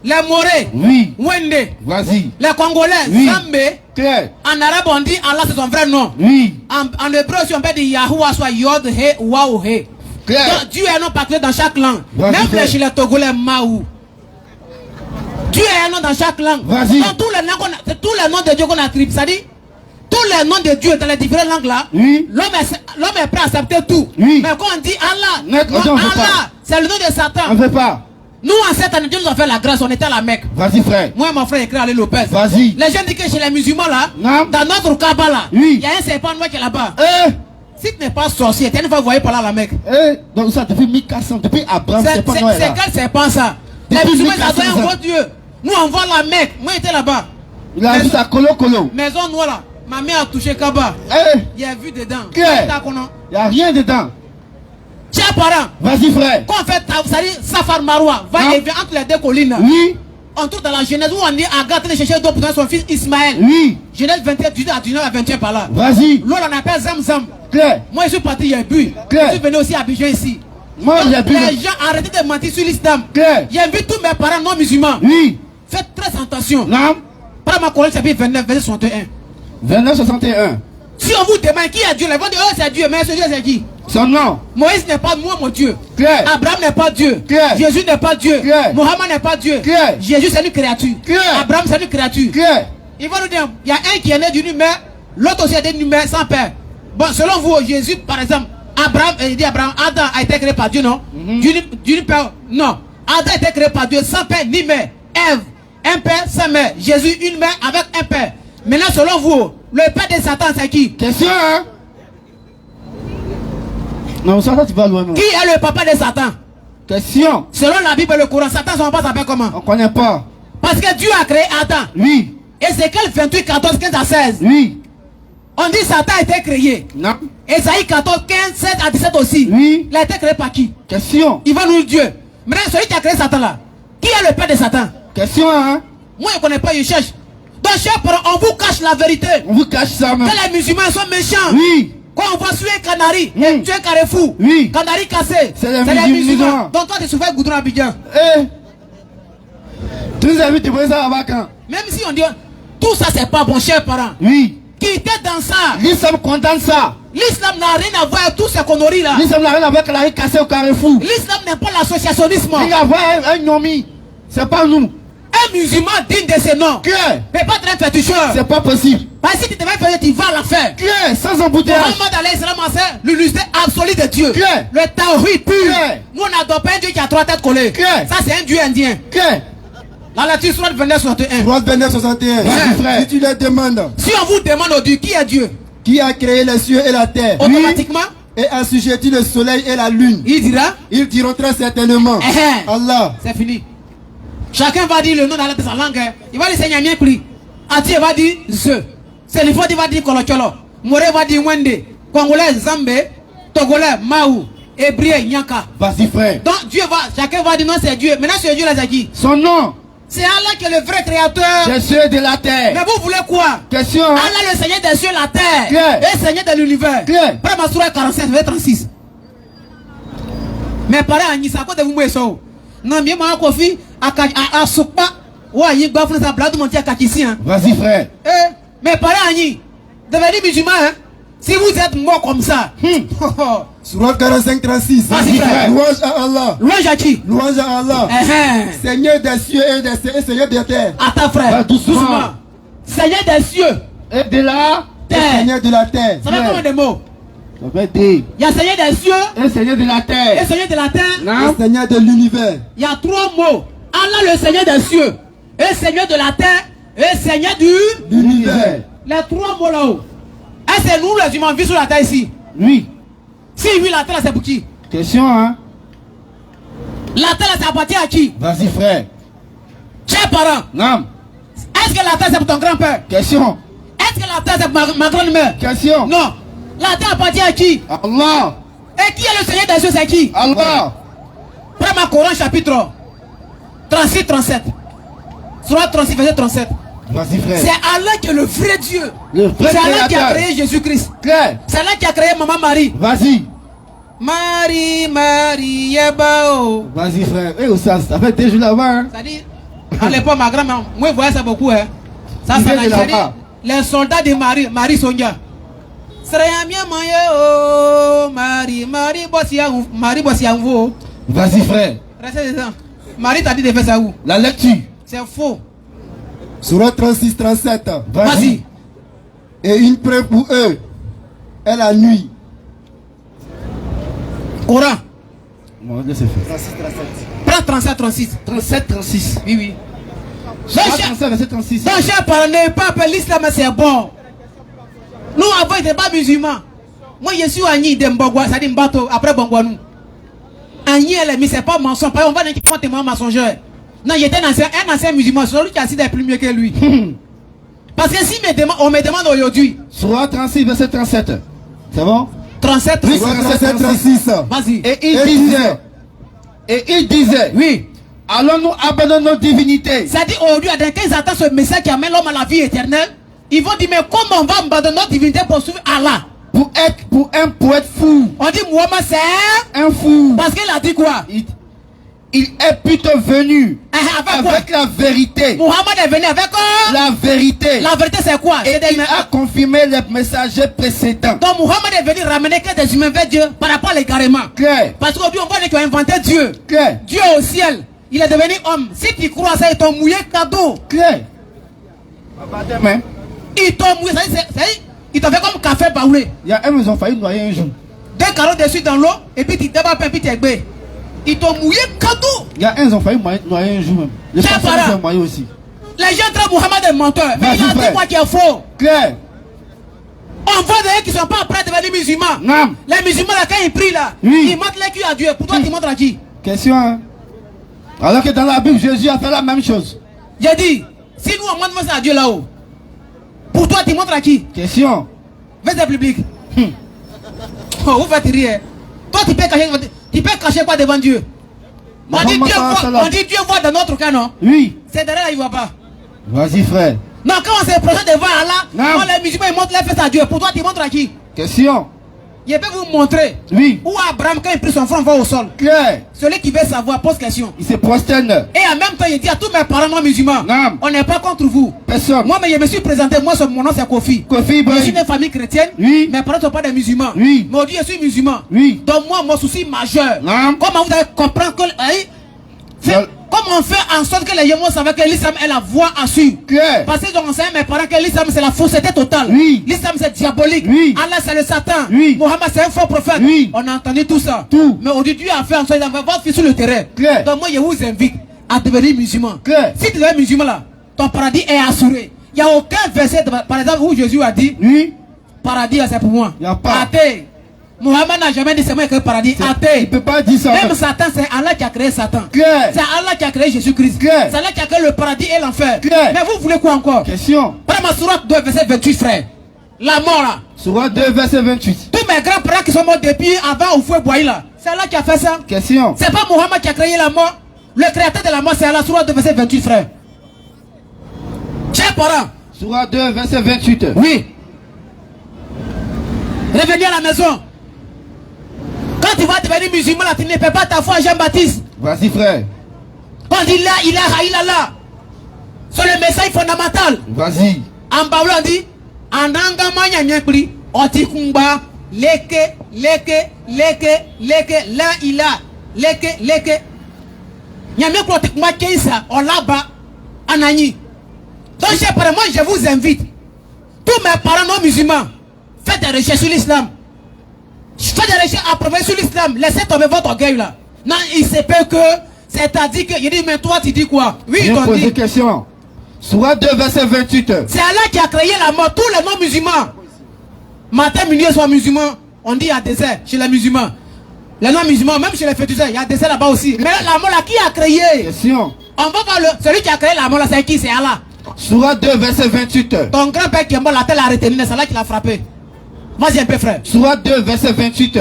Les Morés, Oui. Wende, Vas-y. les Congolais, Oui. Zambé. Claire. En arabe on dit Allah c'est son vrai nom. Oui. En hébreu aussi on peut dire Yahuwah soit Yod He Waou He. Claire. Donc Dieu est un nom particulier dans chaque langue. Vas-y, Même frère. chez les Togolais Maou. Dieu est un nom dans chaque langue. Vas-y. Donc tous les noms de Dieu qu'on attribue, ça dit tous les noms de Dieu dans les différentes langues là, Oui. l'homme est prêt à accepter tout. Oui. Mais quand on dit Allah, Net, non, on veut pas. Allah, c'est le nom de On Satan. ne fait pas. Nous en cette année, Dieu nous a fait la grâce, on était à la Mecque. Vas-y, frère. Moi et mon frère écrit Ali Lopez. Vas-y. Les gens disent que chez les musulmans là, Non. dans notre Kaaba là, Oui. il y a un serpent noir qui est là-bas. Eh. Si tu n'es pas sorcier, tu ne vas voir par là à la Mecque. Eh. Donc ça, depuis 1400, depuis Abraham, c'est pas Noël C'est là. quel serpent ça? Les Depuis musulmans ils 1400 adorent un gros Dieu. Nous on voit la Mecque. Moi j'étais là-bas. Il a vu ça colo. Maison noire là. Ma mère a touché Kaaba. Eh. Il a vu dedans. Claire. Il Il n'y a rien dedans. Chers parents, Vas-y, frère. quand on fait ça dit Safar Marwa, va Non. et vient entre les deux collines. Oui. On trouve dans la Genèse où on dit Agathe de chercher d'eau pour donner son fils Ismaël. Oui. Genèse 21, 18 à 19 à 21 par là. Vas-y. L'eau on appelle Zamzam. Claire. Moi je suis parti, il y a bu. Claire. Je suis venu aussi à Abidjan ici. Moi, Donc, j'ai bu. les gens arrêtez de mentir sur l'islam. Claire. J'invite tous mes parents non musulmans. Oui. Faites très attention. Non. Prends ma Coran chapitre 29, verset 61. 29-61. Si on vous demande qui est Dieu, les gens disent oh c'est Dieu, mais ce Dieu c'est qui? Son nom. Moïse n'est pas moi mon Dieu. Claire. Abraham n'est pas Dieu. Claire. Jésus n'est pas Dieu. Claire. Mohammed n'est pas Dieu. Claire. Jésus c'est une créature. Claire. Abraham c'est une créature. Claire. Il va nous dire, il y a un qui est né d'une mère, l'autre aussi est né d'une mère sans père. Bon, selon vous, Jésus, par exemple, Abraham, il dit Abraham, Adam a été créé par Dieu, non? D'une père, non. Adam a été créé par Dieu sans père ni mère. Ève, un père sans mère. Jésus, une mère avec un père. Maintenant, selon vous, le père de Satan, c'est qui? Question, hein? Non, ça, tu vas loin. Qui est le papa de Satan? Question. Selon la Bible et le Coran, Satan, son papa s'appelle comment? On ne connaît pas. Parce que Dieu a créé Adam. Oui. Ézéchiel 28, 14, 15 à 16. Oui. On dit Satan a été créé. Non. Esaïe 14, 15, 16 à 17 aussi. Oui. Il a été créé par qui? Question. Il va nous dire Dieu. Maintenant, celui qui a créé Satan là, qui est le père de Satan? Question, hein? Moi, je ne connais pas, je cherche. Donc, chers parents, on vous cache la vérité. On vous cache ça, même. Que les musulmans sont méchants. Oui. Quand on va suer un canari, Oui. tu es carrefour. Oui. Canari cassé. C'est les musulmans. Donc, toi, tu souffres goudron à Abidjan. Eh. Tu nous as vu, tu vois ça avant quand? Même si on dit, tout ça, c'est pas bon, chers parents. Oui. Quittez dans ça. L'islam condamne ça. L'islam n'a rien à voir avec tout ce conneries là. L'islam n'a rien à voir avec la rue cassée au carrefour. L'islam n'est pas l'associationnisme. Il y a un nomi. C'est pas nous. Un musulman digne de ce nom. Claire. Ne peut pas être un féticheur. C'est pas possible. Parce que si tu te fais faire, tu vas la faire. Claire, sans embouteillage. Mohammed alayhi salam a fait l'unité absolue de Dieu. Claire. Le tawhid pur. Claire. Nous on n'adore pas un Dieu qui a 3 têtes collées. Claire. Ça c'est un Dieu indien. Claire. La lecture sur 29-61. Proverbe 29-61. Vas-y, frère. Si tu leur demandes Si on vous demande au Dieu qui est Dieu, qui a créé les cieux et la terre automatiquement, et assujetti le soleil et la lune, il dira, ils diront très certainement Allah. c'est fini. Chacun va dire le nom de sa langue. Hein. Il va dire Seigneur mien pris. Ati va dire Ze. Selifodi va dire Kolocholo. More va dire Wende. Congolais Zambé. Togolais Maou. Hébreu Nyanka. Vas-y, frère. Donc Dieu va, chacun va dire non c'est Dieu. Maintenant c'est Dieu là c'est qui? Son nom. C'est Allah qui est le vrai créateur. des cieux et de la terre. Mais vous voulez quoi? Question. Allah le Seigneur des cieux et la terre. Claire. Et Seigneur de l'univers. Claire. Prends ma sourate 47, verset 36. Mais pareil, à Nisa, quoi de vous mettez non, mais moi, Kofi, à Soukpa, ouais, il y a un sa blade monter à Kakissi. Vas-y, frère. Mais pareil, Annie, devenez musulman, hein? Si vous êtes mort comme ça. Surat 45, 36. Vas-y, frère. Louange à Allah. Louange à qui? Louange à Allah. Seigneur des cieux et Seigneur des terres. Attends, frère. Va doucement. Seigneur des cieux Et de la terre. Seigneur de la terre. Ça va combien de mots? Ça veut dire. Il y a Seigneur des cieux Et Seigneur de la et terre. Seigneur de la terre. Non. Le Seigneur de l'univers. Il y a 3 mots. Allah le Seigneur des cieux et Seigneur de la terre et Seigneur du... L'univers. Les 3 mots là-haut. Est-ce que nous les humains vivons sur la terre ici? Oui. Si oui, la terre c'est pour qui? Question, hein. La terre ça appartient à qui? Vas-y, frère. Chers parents, Non. est-ce que la terre c'est pour ton grand-père? Question. Est-ce que la terre c'est pour ma grand-mère? Question. Non. La terre appartient à qui? Allah. Et qui est le Seigneur des cieux, c'est qui? Allah. Prends ma Coran chapitre 36, 37. Surah 36, verset 37. Vas-y, frère. C'est Allah qui est le vrai Dieu. Le vrai C'est Allah qui a créateur. créé Jésus-Christ. Claire. C'est Allah qui a créé Maman Marie. Vas-y. Marie, Marie, Yebao. Vas-y, frère. Eh, ça fait 2 jours là-bas, hein. Ça dit, à l'époque, ma grand-mère, moi, je voyais ça beaucoup, hein. Ça, Il c'est vient de Algérie. là-bas. Les soldats de Marie, Marie Sonia. Serait bien moyen, oh, Marie, Marie Bossianvo. Vas-y, frère. Restez dedans. Marie t'a dit de faire ça où? La lecture. C'est faux. Surat 36, 37. Vas-y. Et une preuve pour eux est la nuit. Coran. Bon, laissez faire. 36, 37. Prends 37, 36. 37, 36. Oui, oui. Ah, 37, verset 36. Donc, chers parents, ne pas appeler l'islam, c'est bon. Nous, avant, ils n'étaient pas musulmans. Moi, je suis Agni de Mbogwa, ça dit Mbato, après Bongwanou. Agni, elle est mise, c'est pas mensonge. Par exemple, on va dire qu'il est témoin mensongeur. Non, il était un ancien musulman, c'est lui qui a assis plus mieux que lui. Parce que si on me demande aujourd'hui. Surah 36, verset 37. C'est bon? 37, Oui, 37, 36. Vas-y. Et il disait, Oui. allons-nous abandonner nos divinités? C'est-à-dire aujourd'hui, quand ils attendent ce message qui amène l'homme à la vie éternelle, ils vont dire, mais comment on va abandonner notre divinité pour suivre Allah? Pour un poète fou. On dit, Muhammad c'est Un fou. parce qu'il a dit quoi? Il est plutôt venu avec la vérité. Muhammad est venu avec quoi? La vérité. La vérité c'est quoi? Et il a confirmé les messagers précédents. Donc Muhammad est venu ramener que des humains vers Dieu par rapport à l'égarement. Claire. Parce qu'aujourd'hui on voit qu'ils ont inventé Dieu. Claire. Dieu au ciel. Il est devenu homme. Si tu crois ça, ils t'ont mouillé cadeau. Claire. Ils t'ont mouillé. Ils t'ont fait comme café baoulé. Il y a un, ils ont failli noyer un jour. 2 carottes dessus dans l'eau et puis tu débats un puis tu es gbé. Ils t'ont mouillé cadeau. Il y a un, ils ont failli noyer un jour même. Les Tiens, personnes para. ont noyé aussi. Les gens traitent Muhammad est menteur. Mais Vas-y, il a dit frère. quoi qui est faux. Claire. On voit d'ailleurs qu'ils ne sont pas prêts à devenir musulmans. Non. Les musulmans là quand ils prient là, Oui. ils montrent les culs à Dieu. Pour toi tu montres à qui? Question, hein? Alors que dans la Bible, Jésus a fait la même chose. J'ai dit, si nous on montre ça à Dieu là-haut, pour toi tu montres à qui? Question. Verset public. Oh, vous faites rire. Toi tu peux cacher quoi devant Dieu? On dit Dieu voit dans notre cas, non? Oui. C'est derrière là, il ne voit pas. Vas-y, frère. Non, quand on se projette devant Allah, Non. quand les musulmans ils montrent les fesses à Dieu, pour toi tu montres à qui? Question. Je peux vous montrer Oui. où Abraham, quand il prit son front, va au sol. Claire. Celui qui veut savoir pose question. Il se prosterne. Et en même temps, il dit à tous mes parents non musulmans, Non. on n'est pas contre vous. Personne. Moi, mais je me suis présenté, moi, mon nom c'est Kofi. Kofi Je suis Ibrahim. d'une famille chrétienne, Oui. mes parents ne sont pas des musulmans. Oui. Mais aujourd'hui, je suis musulman. Oui. Donc moi, mon souci majeur, Non. comment vous allez comprendre que... comment on fait en sorte que les gens savent que l'islam est la voie à suivre? Claire. Parce qu'ils ont enseigné mes parents que l'islam c'est la fausseté totale. Oui. L'islam c'est diabolique. Oui. Allah c'est le Satan. Oui. Mohammed c'est un faux prophète. Oui. On a entendu tout ça. Tout. Mais aujourd'hui Dieu a fait en sorte d'avoir votre fils sur le terrain. Claire. Donc moi je vous invite à devenir musulman. Claire. Si tu deviens musulman là, ton paradis est assuré. Il n'y a aucun verset par exemple où Jésus a dit Oui. paradis c'est pour moi. Il n'y a pas. Athée. Mohammed n'a jamais dit c'est moi qui ai créé paradis. Il Athée. ne peut pas dire ça. Même Satan, c'est Allah qui a créé Satan. Claire. C'est Allah qui a créé Jésus-Christ. Claire. C'est Allah qui a créé le paradis et l'enfer. Claire. Mais vous voulez quoi encore? Question. Prends ma sourate 2, verset 28, frère. La mort là. Surah 2, verset 28. Tous mes grands-parents qui sont morts depuis avant au fouet boyer là. C'est Allah qui a fait ça. Question. C'est pas Mohammed qui a créé la mort. Le créateur de la mort, c'est Allah. Sourate 2, verset 28, frère. parents. Surah 2, verset 28. Oui. Revenez à la maison. Quand tu vas devenir musulman, là, tu ne peux pas ta foi à Jean-Baptiste. Vas-y, frère. Quand il dit là, ilaha illallah. C'est le message fondamental. Vas-y. En Baoulou, on dit Andanga manya nyekri, otikumba, leke, la ila, leke. Nyamekro otikumba keisa, olaba, anani. Donc, moi, je vous invite, tous mes parents non musulmans, faites des recherches sur l'islam. Faites des recherches approuvées sur l'islam. Laissez tomber votre orgueil là. Non, il se peut que, c'est-à-dire que, il dit, mais toi, tu dis quoi? Oui, je t'en pose dis. des questions. Surah 2, verset 28. C'est Allah qui a créé la mort, tous les non-musulmans. Matin, midi et soir musulmans, on dit il y a désert chez les musulmans. Les non-musulmans, même chez les féticheurs, il y a désert là-bas aussi. Mais la mort là, qui a créé? Question. On va voir celui qui a créé la mort là, c'est qui? C'est Allah. Surah 2, verset 28. Ton grand-père qui est mort, la tête l'a retenu, c'est Allah qui l'a frappé. Vas-y un peu, frère. Surah 2, verset 28.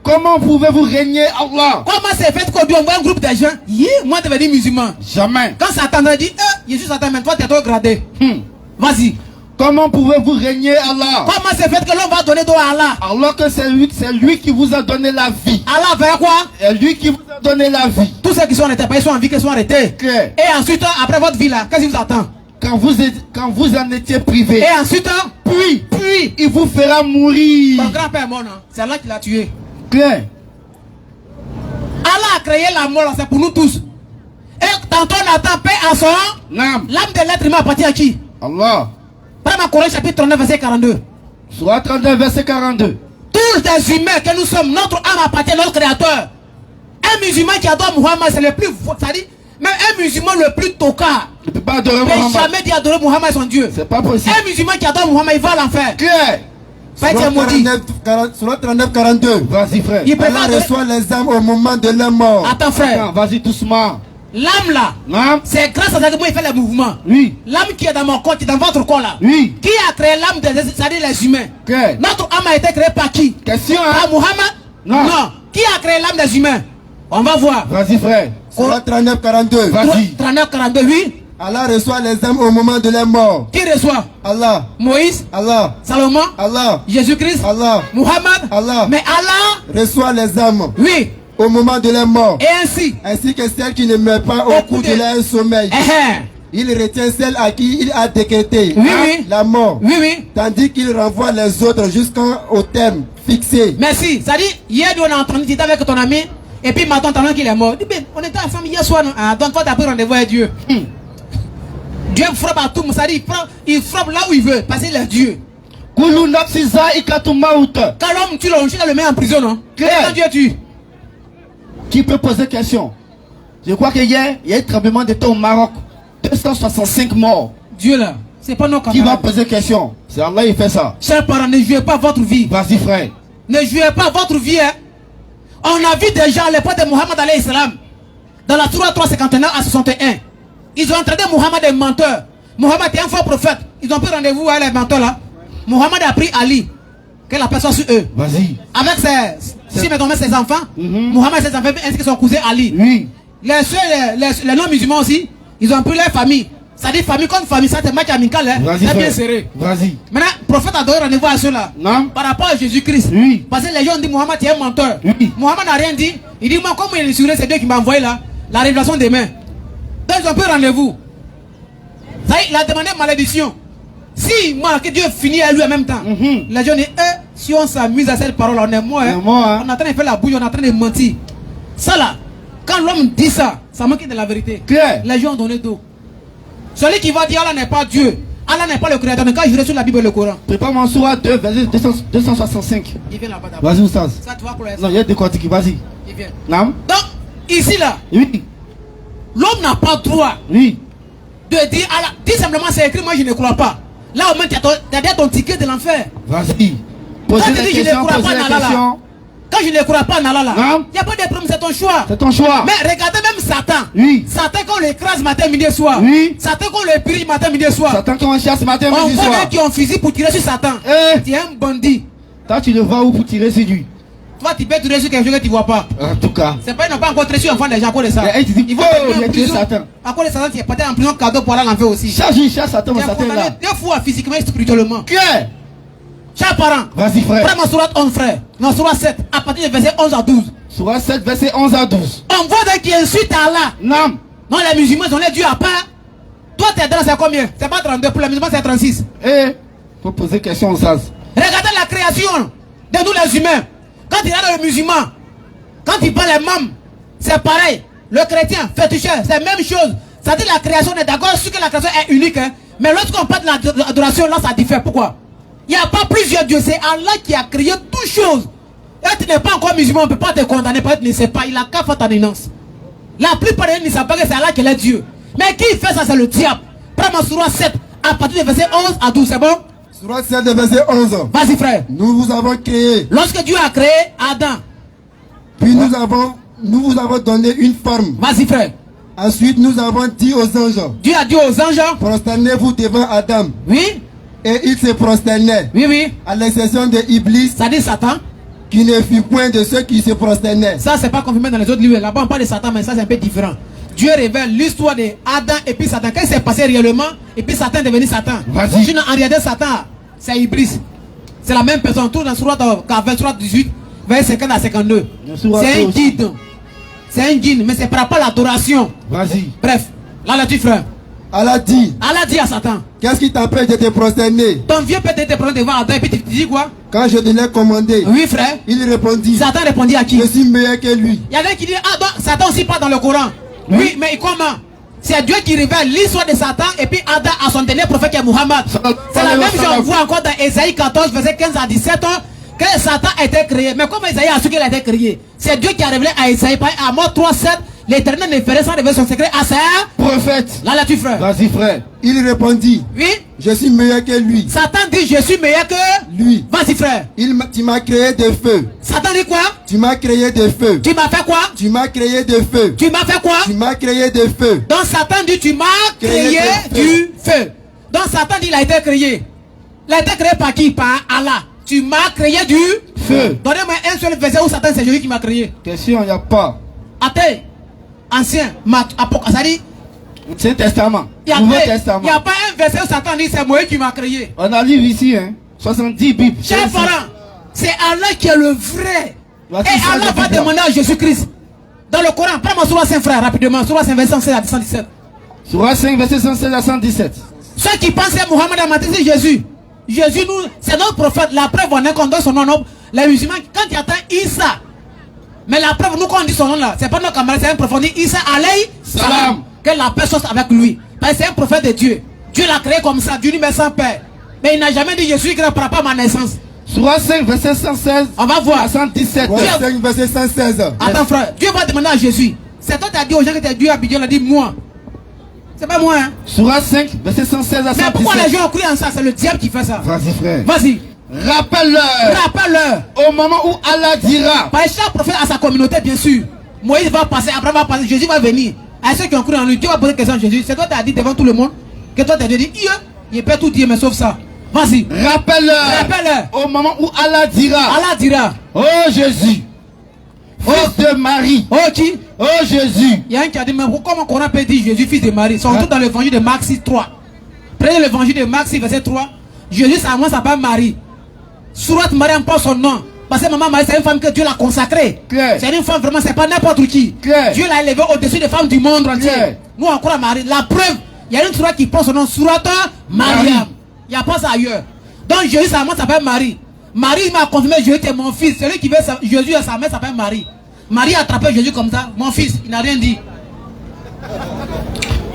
Comment pouvez-vous régner Allah? Comment c'est fait qu'on voit un groupe de gens? Moi, devenir musulman. Jamais. Quand Satan dit, Jésus Satan, mais toi, tu es trop gradé. Vas-y. Comment pouvez-vous régner Allah? Comment c'est fait que l'on va donner dos à Allah? Alors que c'est lui qui vous a donné la vie. Allah veut quoi? C'est lui qui vous a donné la vie. Tous ceux qui sont arrêtés, ils sont en vie, qui sont arrêtés. Claire. Et ensuite, après votre vie là, qu'est-ce qui vous attend? Quand vous en étiez privé. Et ensuite, puis, il vous fera mourir. Ton grand-père est mort, non? C'est Allah qui l'a tué. Claire. Allah a créé la mort, c'est pour nous tous. Et tantôt on attend paix à son L'âme de l'être humain appartient à qui? Allah. Prends Coran chapitre 39, verset 42. Surah 39, verset 42. Tous les humains que nous sommes, notre âme appartient à notre créateur. Un musulman qui adore Muhammad, c'est le plus. C'est-à-dire, même un musulman le plus tocard. Ne peut pas adorer Ne Muhammad. jamais dit adorer Muhammad son Dieu. C'est pas possible. Un musulman qui adore Muhammad, il va à l'enfer. Claire. Surah 39, 42. Vas-y, frère. Il peut pas Allah adorer. reçoit les âmes au moment de leur mort. Attends, frère. Attends, vas-y doucement. L'âme là, L'âme. c'est grâce à ça que moi il fait les mouvements. Oui. L'âme qui est dans mon corps, qui est dans votre corps là. Oui. Qui a créé l'âme c'est-à-dire les humains? Claire. Notre âme a été créée par qui? Question, Par hein? Muhammad? Non. Qui a créé l'âme des humains? On va voir. Vas-y, frère. Surah 39, 42. Vas-y. 39, 42, oui. Allah reçoit les âmes au moment de leur mort. Qui reçoit? Allah. Moïse? Allah. Salomon? Allah. Jésus-Christ? Allah. Muhammad? Allah. Mais Allah? Reçoit les âmes Oui. au moment de leur mort. Et ainsi? Ainsi que celles qui ne meurent pas au cours de leur sommeil. Il retient celles à qui il a décrété la mort. Oui, oui. Tandis qu'il renvoie les autres jusqu'au terme fixé. Merci. Ça dit, hier on a entendu, tu étais avec ton ami, et puis maintenant t'as qu'il est mort. Dis, on était ensemble hier soir, non? Ah, donc toi t'as pris rendez-vous avec Dieu. Dieu frappe à tout, ça dit, il frappe là où il veut, parce qu'il est Dieu. Koulou Napsiza Ikatumaout. Quand l'homme tue l'homme, le met en prison, non? Quand Dieu tue. Qui peut poser question? Je crois qu'hier, il y a eu un tremblement de terre au Maroc. 265 morts. Dieu là, c'est pas nos Qui va camarades. poser question? C'est Allah qui fait ça. Chers parents, ne jouez pas votre vie. Vas-y, frère. Ne jouez pas votre vie. Hein. On a vu déjà à l'époque de Muhammad alayhi salam, dans la Surah 359 à 61. Ils ont entraîné Muhammad des menteurs. Muhammad est un faux prophète. Ils ont pris rendez-vous avec les menteurs là. Muhammad a pris Ali, que la personne sur eux. Vas-y. Avec si mettons ses enfants, Muhammad et ses enfants ainsi que son cousin Ali. Oui. Les non-musulmans aussi, ils ont pris leur famille. Ça dit famille comme famille, ça c'est match amical, hein. Vas-y, C'est bien frère. serré. Vas-y. Maintenant, le prophète a donné rendez-vous à ceux-là. Non. Par rapport à Jésus-Christ. Oui. Parce que les gens disent Muhammad est un menteur. Oui. Muhammad n'a rien dit. Il dit, moi, comme il est assuré, c'est Dieu qui m'a envoyé là. La révélation demain. Donc, ils ont pris rendez-vous. Ça y est, il a demandé malédiction. Si, moi, que Dieu finit à lui en même temps. Les gens disent, si on s'amuse à cette parole, on est mort. Hein. On est mort, hein. On est en train de faire la bouille, on est en train de mentir. Ça là, quand l'homme dit ça, ça manque de la vérité. Claire. Les gens ont donné d'eau. Celui qui va dire Allah n'est pas Dieu, Allah n'est pas le créateur, mais quand je sur la Bible et le Coran, Prépare-moi Surah 2, verset 265. il vient là-bas d'abord. Vas-y, Oustaz. Ça, tu vois pour Non, il y a des quantiques. Vas-y. il vient. Non. Donc, ici là, Oui. l'homme n'a pas le droit Oui. de dire Allah. Dis simplement, c'est écrit, moi je ne crois pas. Là, au moins, tu as déjà ton ticket de l'enfer. Vas-y. Quand Posez tu la dis je ne question, crois posez pas la en Allah là, question. quand je ne crois pas en Allah là, Non. il n'y a pas de problème, c'est ton choix. C'est ton choix. Mais regardez même Satan. Oui. Satan qu'on l'écrase matin, midi et soir. Oui. Satan qu'on le purge matin, midi et soir. Satan qu'on chasse matin, On midi, voit soir. même qui ont fusil pour tirer sur Satan. Eh. Tu es un bandit. Toi, tu le vois où pour tirer sur lui? Toi, tu peux tirer sur quelque chose que tu ne vois pas. En tout cas. C'est pas, ils n'ont pas encore traité enfant des gens à cause de ça. Ils vont en prison. Satan. À cause de Satan, tu es parti en prison cadeau pour aller en enfer aussi. Chaque jour, chaque Satan, Tu es Satan là. condamné 2 fois physiquement et spirituellement. Que? Chaque parent. Vas-y, frère. Frère, ma sourate 11, frère. Ma sourate 7, à partir du verset 11 à 12. Surah 7, verset 11 à 12. On voit dès qu'il insulte Allah. Non. Non, les musulmans, ils ont les dieux à part. Toi, tes droits, c'est combien? C'est pas 32, pour les musulmans, c'est 36. Eh, faut poser question aux as. Regardez la création de nous les humains. Quand il y a le musulman, quand il parle les membres, c'est pareil. Le chrétien, féticheur, c'est la même chose. Ça dit la création, on est d'accord sur que la création est unique. Hein? Mais lorsqu'on parle de l'adoration, là, ça diffère. Pourquoi? Il n'y a pas plusieurs dieux. C'est Allah qui a créé toutes choses. Et tu n'es pas encore musulman, on ne peut pas te condamner parce que tu ne sais pas. Il a qu'à faire ta énonce. La plupart des gens ne savent pas que c'est Allah qui est Dieu. Mais qui fait ça, c'est le diable. Prends ma surah 7, à partir du verset 11 à 12, c'est bon? Surah 7, verset 11. Vas-y, frère. Nous vous avons créé. Lorsque Dieu a créé Adam. Puis nous vous avons donné une forme. Vas-y, frère. Ensuite, nous avons dit aux anges. Dieu a dit aux anges. Prosternez-vous devant Adam. Oui. Et ils se prosternaient. Oui, oui. À l'exception de Iblis. Ça dit Satan. Qui ne fut point de ceux qui se prosternaient. Ça, c'est pas confirmé dans les autres livres. Là-bas, on parle de Satan, mais ça, c'est un peu différent. Dieu révèle l'histoire de Adam et puis Satan. Qu'est-ce qui s'est passé réellement? Et puis Satan est devenu Satan. Vas-y. En réalité, Satan, c'est Iblis. C'est la même personne. Tout dans Surah 18, verset 50 à 52. C'est un guide. C'est un guide, mais c'est par rapport à l'adoration. Vas-y. Bref, là, là-dessus, frère. Allah dit à Satan. Qu'est-ce qui t'empêche de te prosterner? Ton vieux peut te prendre devant Adam et puis tu dis quoi? Quand je te l'ai commandé. Oui, frère. Il répondit. Satan répondit à qui? Je suis meilleur que lui. Il y en a qui disent, ah donc Satan aussi part dans le Coran. Oui, mais comment? C'est Dieu qui révèle l'histoire de Satan et puis Adam à son dernier prophète qui est Muhammad. C'est la même chose, on voit encore dans Ésaïe 14, verset 15 à 17 ans, que Satan a été créé. Mais comment Ésaïe a su qu'il a été créé? C'est Dieu qui a révélé à Ésaïe, à Amos 3, 7, l'Éternel ne ferait sans révéler son secret à ses prophètes. Là, tu frère. Vas-y, frère. Il répondit. Oui. Je suis meilleur que lui. Satan dit, je suis meilleur que lui. Vas-y, frère. Tu m'as créé de feu. Satan dit quoi? Tu m'as créé de feu. Tu m'as fait quoi? Tu m'as créé de feu. Tu m'as fait quoi? Tu m'as créé de feu. Donc Satan dit, tu m'as créé du feu. Donc Satan dit, il a été créé. Il a été créé par qui? Par Allah. Tu m'as créé du feu. Donnez-moi un seul verset où Satan, c'est Jésus qui m'a créé. Question, il n'y a pas. Attends. Ancien, ça dit Ancien Testament. Nouveau Testament. Il n'y a pas un verset où Satan dit, c'est moi qui m'a créé. On a lu ici, hein. 70 Bibles. Chers parents, c'est Allah qui est le vrai. Et Allah va demander à Jésus-Christ. Dans le Coran, prends-moi Surah 5, frère, rapidement. Surah 5, verset 116 à 117. Surah 5, verset 116 à 117. Ceux qui pensaient à Mohammed a maté, c'est Jésus. Jésus, nous, c'est notre prophète. La preuve, on est qu'on donne son nom. Les musulmans, quand ils attendent Issa, mais la preuve, nous, quand on dit son nom là, c'est pas notre camarade, c'est un prophète. On dit Issa alayhi salam. Que la paix soit avec lui. Parce que c'est un prophète de Dieu. Dieu l'a créé comme ça, Dieu mais sans père. Mais il n'a jamais dit je suis créé par rapport à ma naissance. Surah 5, verset 116. On va voir. 117. Surah 5, verset 116. Attends, frère. Dieu va demander à Jésus. C'est toi qui as dit aux gens que Dieu a dit, il a dit moi. C'est pas moi, hein. Surah 5, verset 116 à 117. Mais pourquoi les gens ont cru en ça? C'est le diable qui fait ça. Vas-y, frère. Vas-y. Rappelle-leur. Rappelle-leur. Au moment où Allah dira. Par chaque prophète à sa communauté, bien sûr. Moïse va passer, Abraham va passer, Jésus va venir. À ceux qui ont cru en lui, Dieu va poser question à Jésus. C'est toi qui as dit devant tout le monde que toi tu as dit, il peut tout dire, mais sauf ça. Vas-y. Rappelle-leur. Rappelle-leur. Au moment où Allah dira. Allah dira. Oh Jésus. Fils de Marie. Oh qui? Oh Jésus. Il y a un qui a dit, mais comment on peut dire Jésus, fils de Marie? Ils sont tous dans l'évangile de Marc 6, 3. Prenez l'évangile de Marc 6, verset 3. Jésus, ça moi s'appelle Marie. Sourate Marie, on pas son nom. Parce que maman Marie, c'est une femme que Dieu l'a consacrée. C'est une femme vraiment, c'est pas n'importe qui. Dieu l'a élevée au-dessus des femmes du monde entier. Nous, on croit à Marie. La preuve, il y a une sourate qui prend son nom, Sourate Mariam. Il n'y a pas ça ailleurs. Donc Jésus, ça moi s'appelle Marie. Marie m'a confirmé, Jésus était mon fils. Celui qui veut Jésus, sa mère s'appelle Marie. Marie a attrapé Jésus comme ça. Mon fils, il n'a rien dit.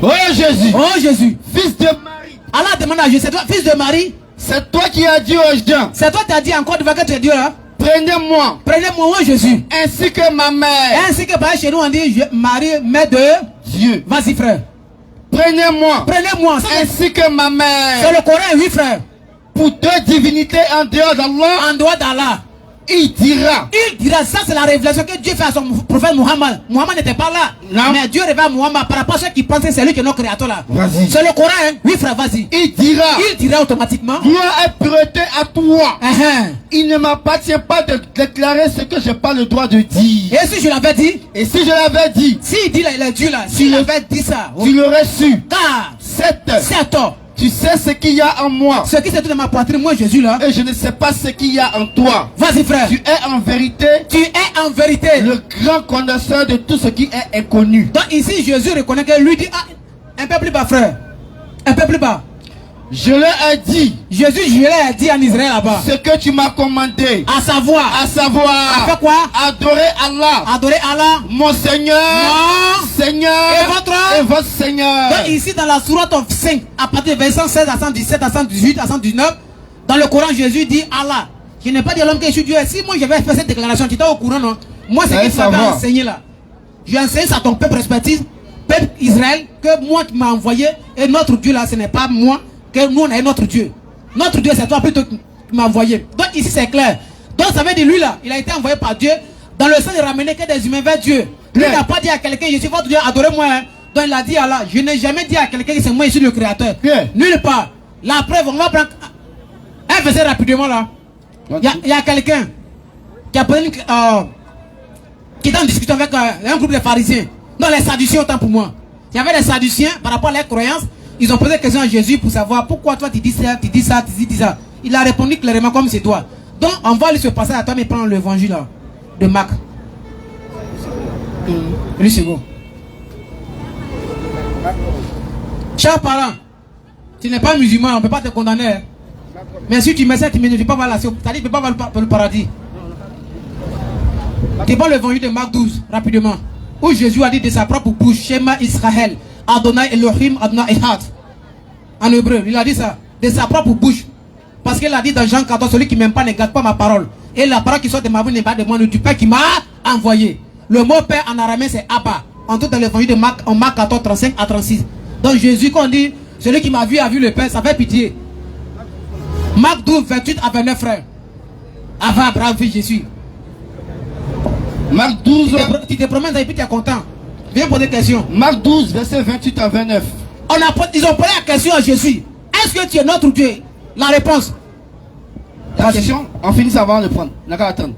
Oh Jésus. Oh Jésus. Fils de Marie. Allah demande à Jésus, c'est toi, fils de Marie. C'est toi qui as dit aux gens. C'est toi qui as dit encore devant que tu es Dieu là. Prenez-moi. Prenez-moi, oui, Jésus. Ainsi que ma mère. Ainsi que par chez nous on dit Marie, mère de Dieu. Vas-y frère. Prenez-moi. Prenez-moi. Ainsi que ma mère. C'est le Coran, oui frère. Pour deux divinités en dehors d'Allah. En dehors d'Allah. Il dira. Il dira, ça c'est la révélation que Dieu fait à son prophète Muhammad. Muhammad n'était pas là. Non. Mais Dieu révèle à Muhammad par rapport à ceux qui pensent que c'est lui qui est notre créateur là. Vas-y. C'est le Coran, hein? Oui frère, vas-y. Il dira. Il dira automatiquement. Gloire et pureté à toi. Il ne m'appartient pas de déclarer ce que je n'ai pas le droit de dire. Et si je l'avais dit? Et si je l'avais dit, S'il dit là, il est Dieu là. S'il avait dit ça. tu l'aurais su. Car C'est tu sais ce qu'il y a en moi. ce qui se trouve dans ma poitrine, moi Jésus là. Et je ne sais pas ce qu'il y a en toi. Vas-y frère. Tu es en vérité le grand connaisseur de tout ce qui est inconnu. Donc ici Jésus reconnaît que lui dit, ah, un peu plus bas frère. Un peu plus bas. Je leur ai dit. Jésus, je l'ai dit en Israël là-bas. Ce que tu m'as commandé. À savoir. À savoir. Faire quoi? Adorer Allah. Adorer Allah. Mon Seigneur. Mon Seigneur. Et votre Seigneur. Donc ici dans la sourate 5, à partir de verset 16 à 117, à 118, à 119, dans le Coran, Jésus dit Allah. Je n'ai pas dit à l'homme que je suis Dieu. Si moi je vais faire cette déclaration, tu étais au courant, non? Moi, c'est ce que tu m'avais enseigné là. Je enseigné ça à ton peuple respectif, peuple Israël, que moi qui m'a envoyé, et notre Dieu là, ce n'est pas moi, que nous on a notre Dieu. Notre Dieu, c'est toi plutôt qui m'a envoyé. Donc ici c'est clair. Donc ça veut dire lui là, il a été envoyé par Dieu dans le sens de ramener que des humains vers Dieu. Lui n'a pas dit à quelqu'un, je suis votre Dieu, adorez-moi. Hein. Donc il a dit à Allah, je n'ai jamais dit à quelqu'un que c'est moi, je suis le créateur. Nulle part. La preuve, on va prendre un verset rapidement là. Il y a quelqu'un qui a pris qui est en discussion avec un groupe de pharisiens. Non, les sadduciens autant pour moi. Il y avait les sadduciens par rapport à leurs croyances. Ils ont posé des questions à Jésus pour savoir pourquoi toi tu dis ça, tu dis ça, tu dis ça. Il a répondu clairement comme c'est toi. Donc on va lui se passer à toi, mais prendre l'évangile là, de Marc. Lui c'est bon. Chers parents, tu n'es pas musulman, on ne peut pas te condamner. Hein. Mais si tu mets ça, tu ne peux pas voir la ciel, tu ne peux pas voir le paradis. Tu prends l'évangile de Marc 12, rapidement. Où Jésus a dit de sa propre bouche, Shema Israël, Adonai Elohim, Adonai Echad. En hébreu, il a dit ça, de sa propre bouche. Parce qu'il a dit dans Jean 14, celui qui ne m'aime pas ne garde pas ma parole. Et la parole qui sort de ma bouche n'est pas de moi, mais du Père qui m'a envoyé. Le mot Père en araméen c'est Abba. On trouve dans l'évangile de Marc, en Marc 14, 35 à 36. Donc Jésus, quand on dit, celui qui m'a vu a vu le Père, ça fait pitié. Marc 12, 28 à 29 frères. Avant, bravo Jésus. Marc 12. Tu te promènes et puis tu es content. Viens poser des questions. Marc 12, verset 28 à 29. Ils ont posé la question à Jésus. Est-ce que tu es notre Dieu? La réponse. La question, on finit avant de le prendre. D'accord, attendre.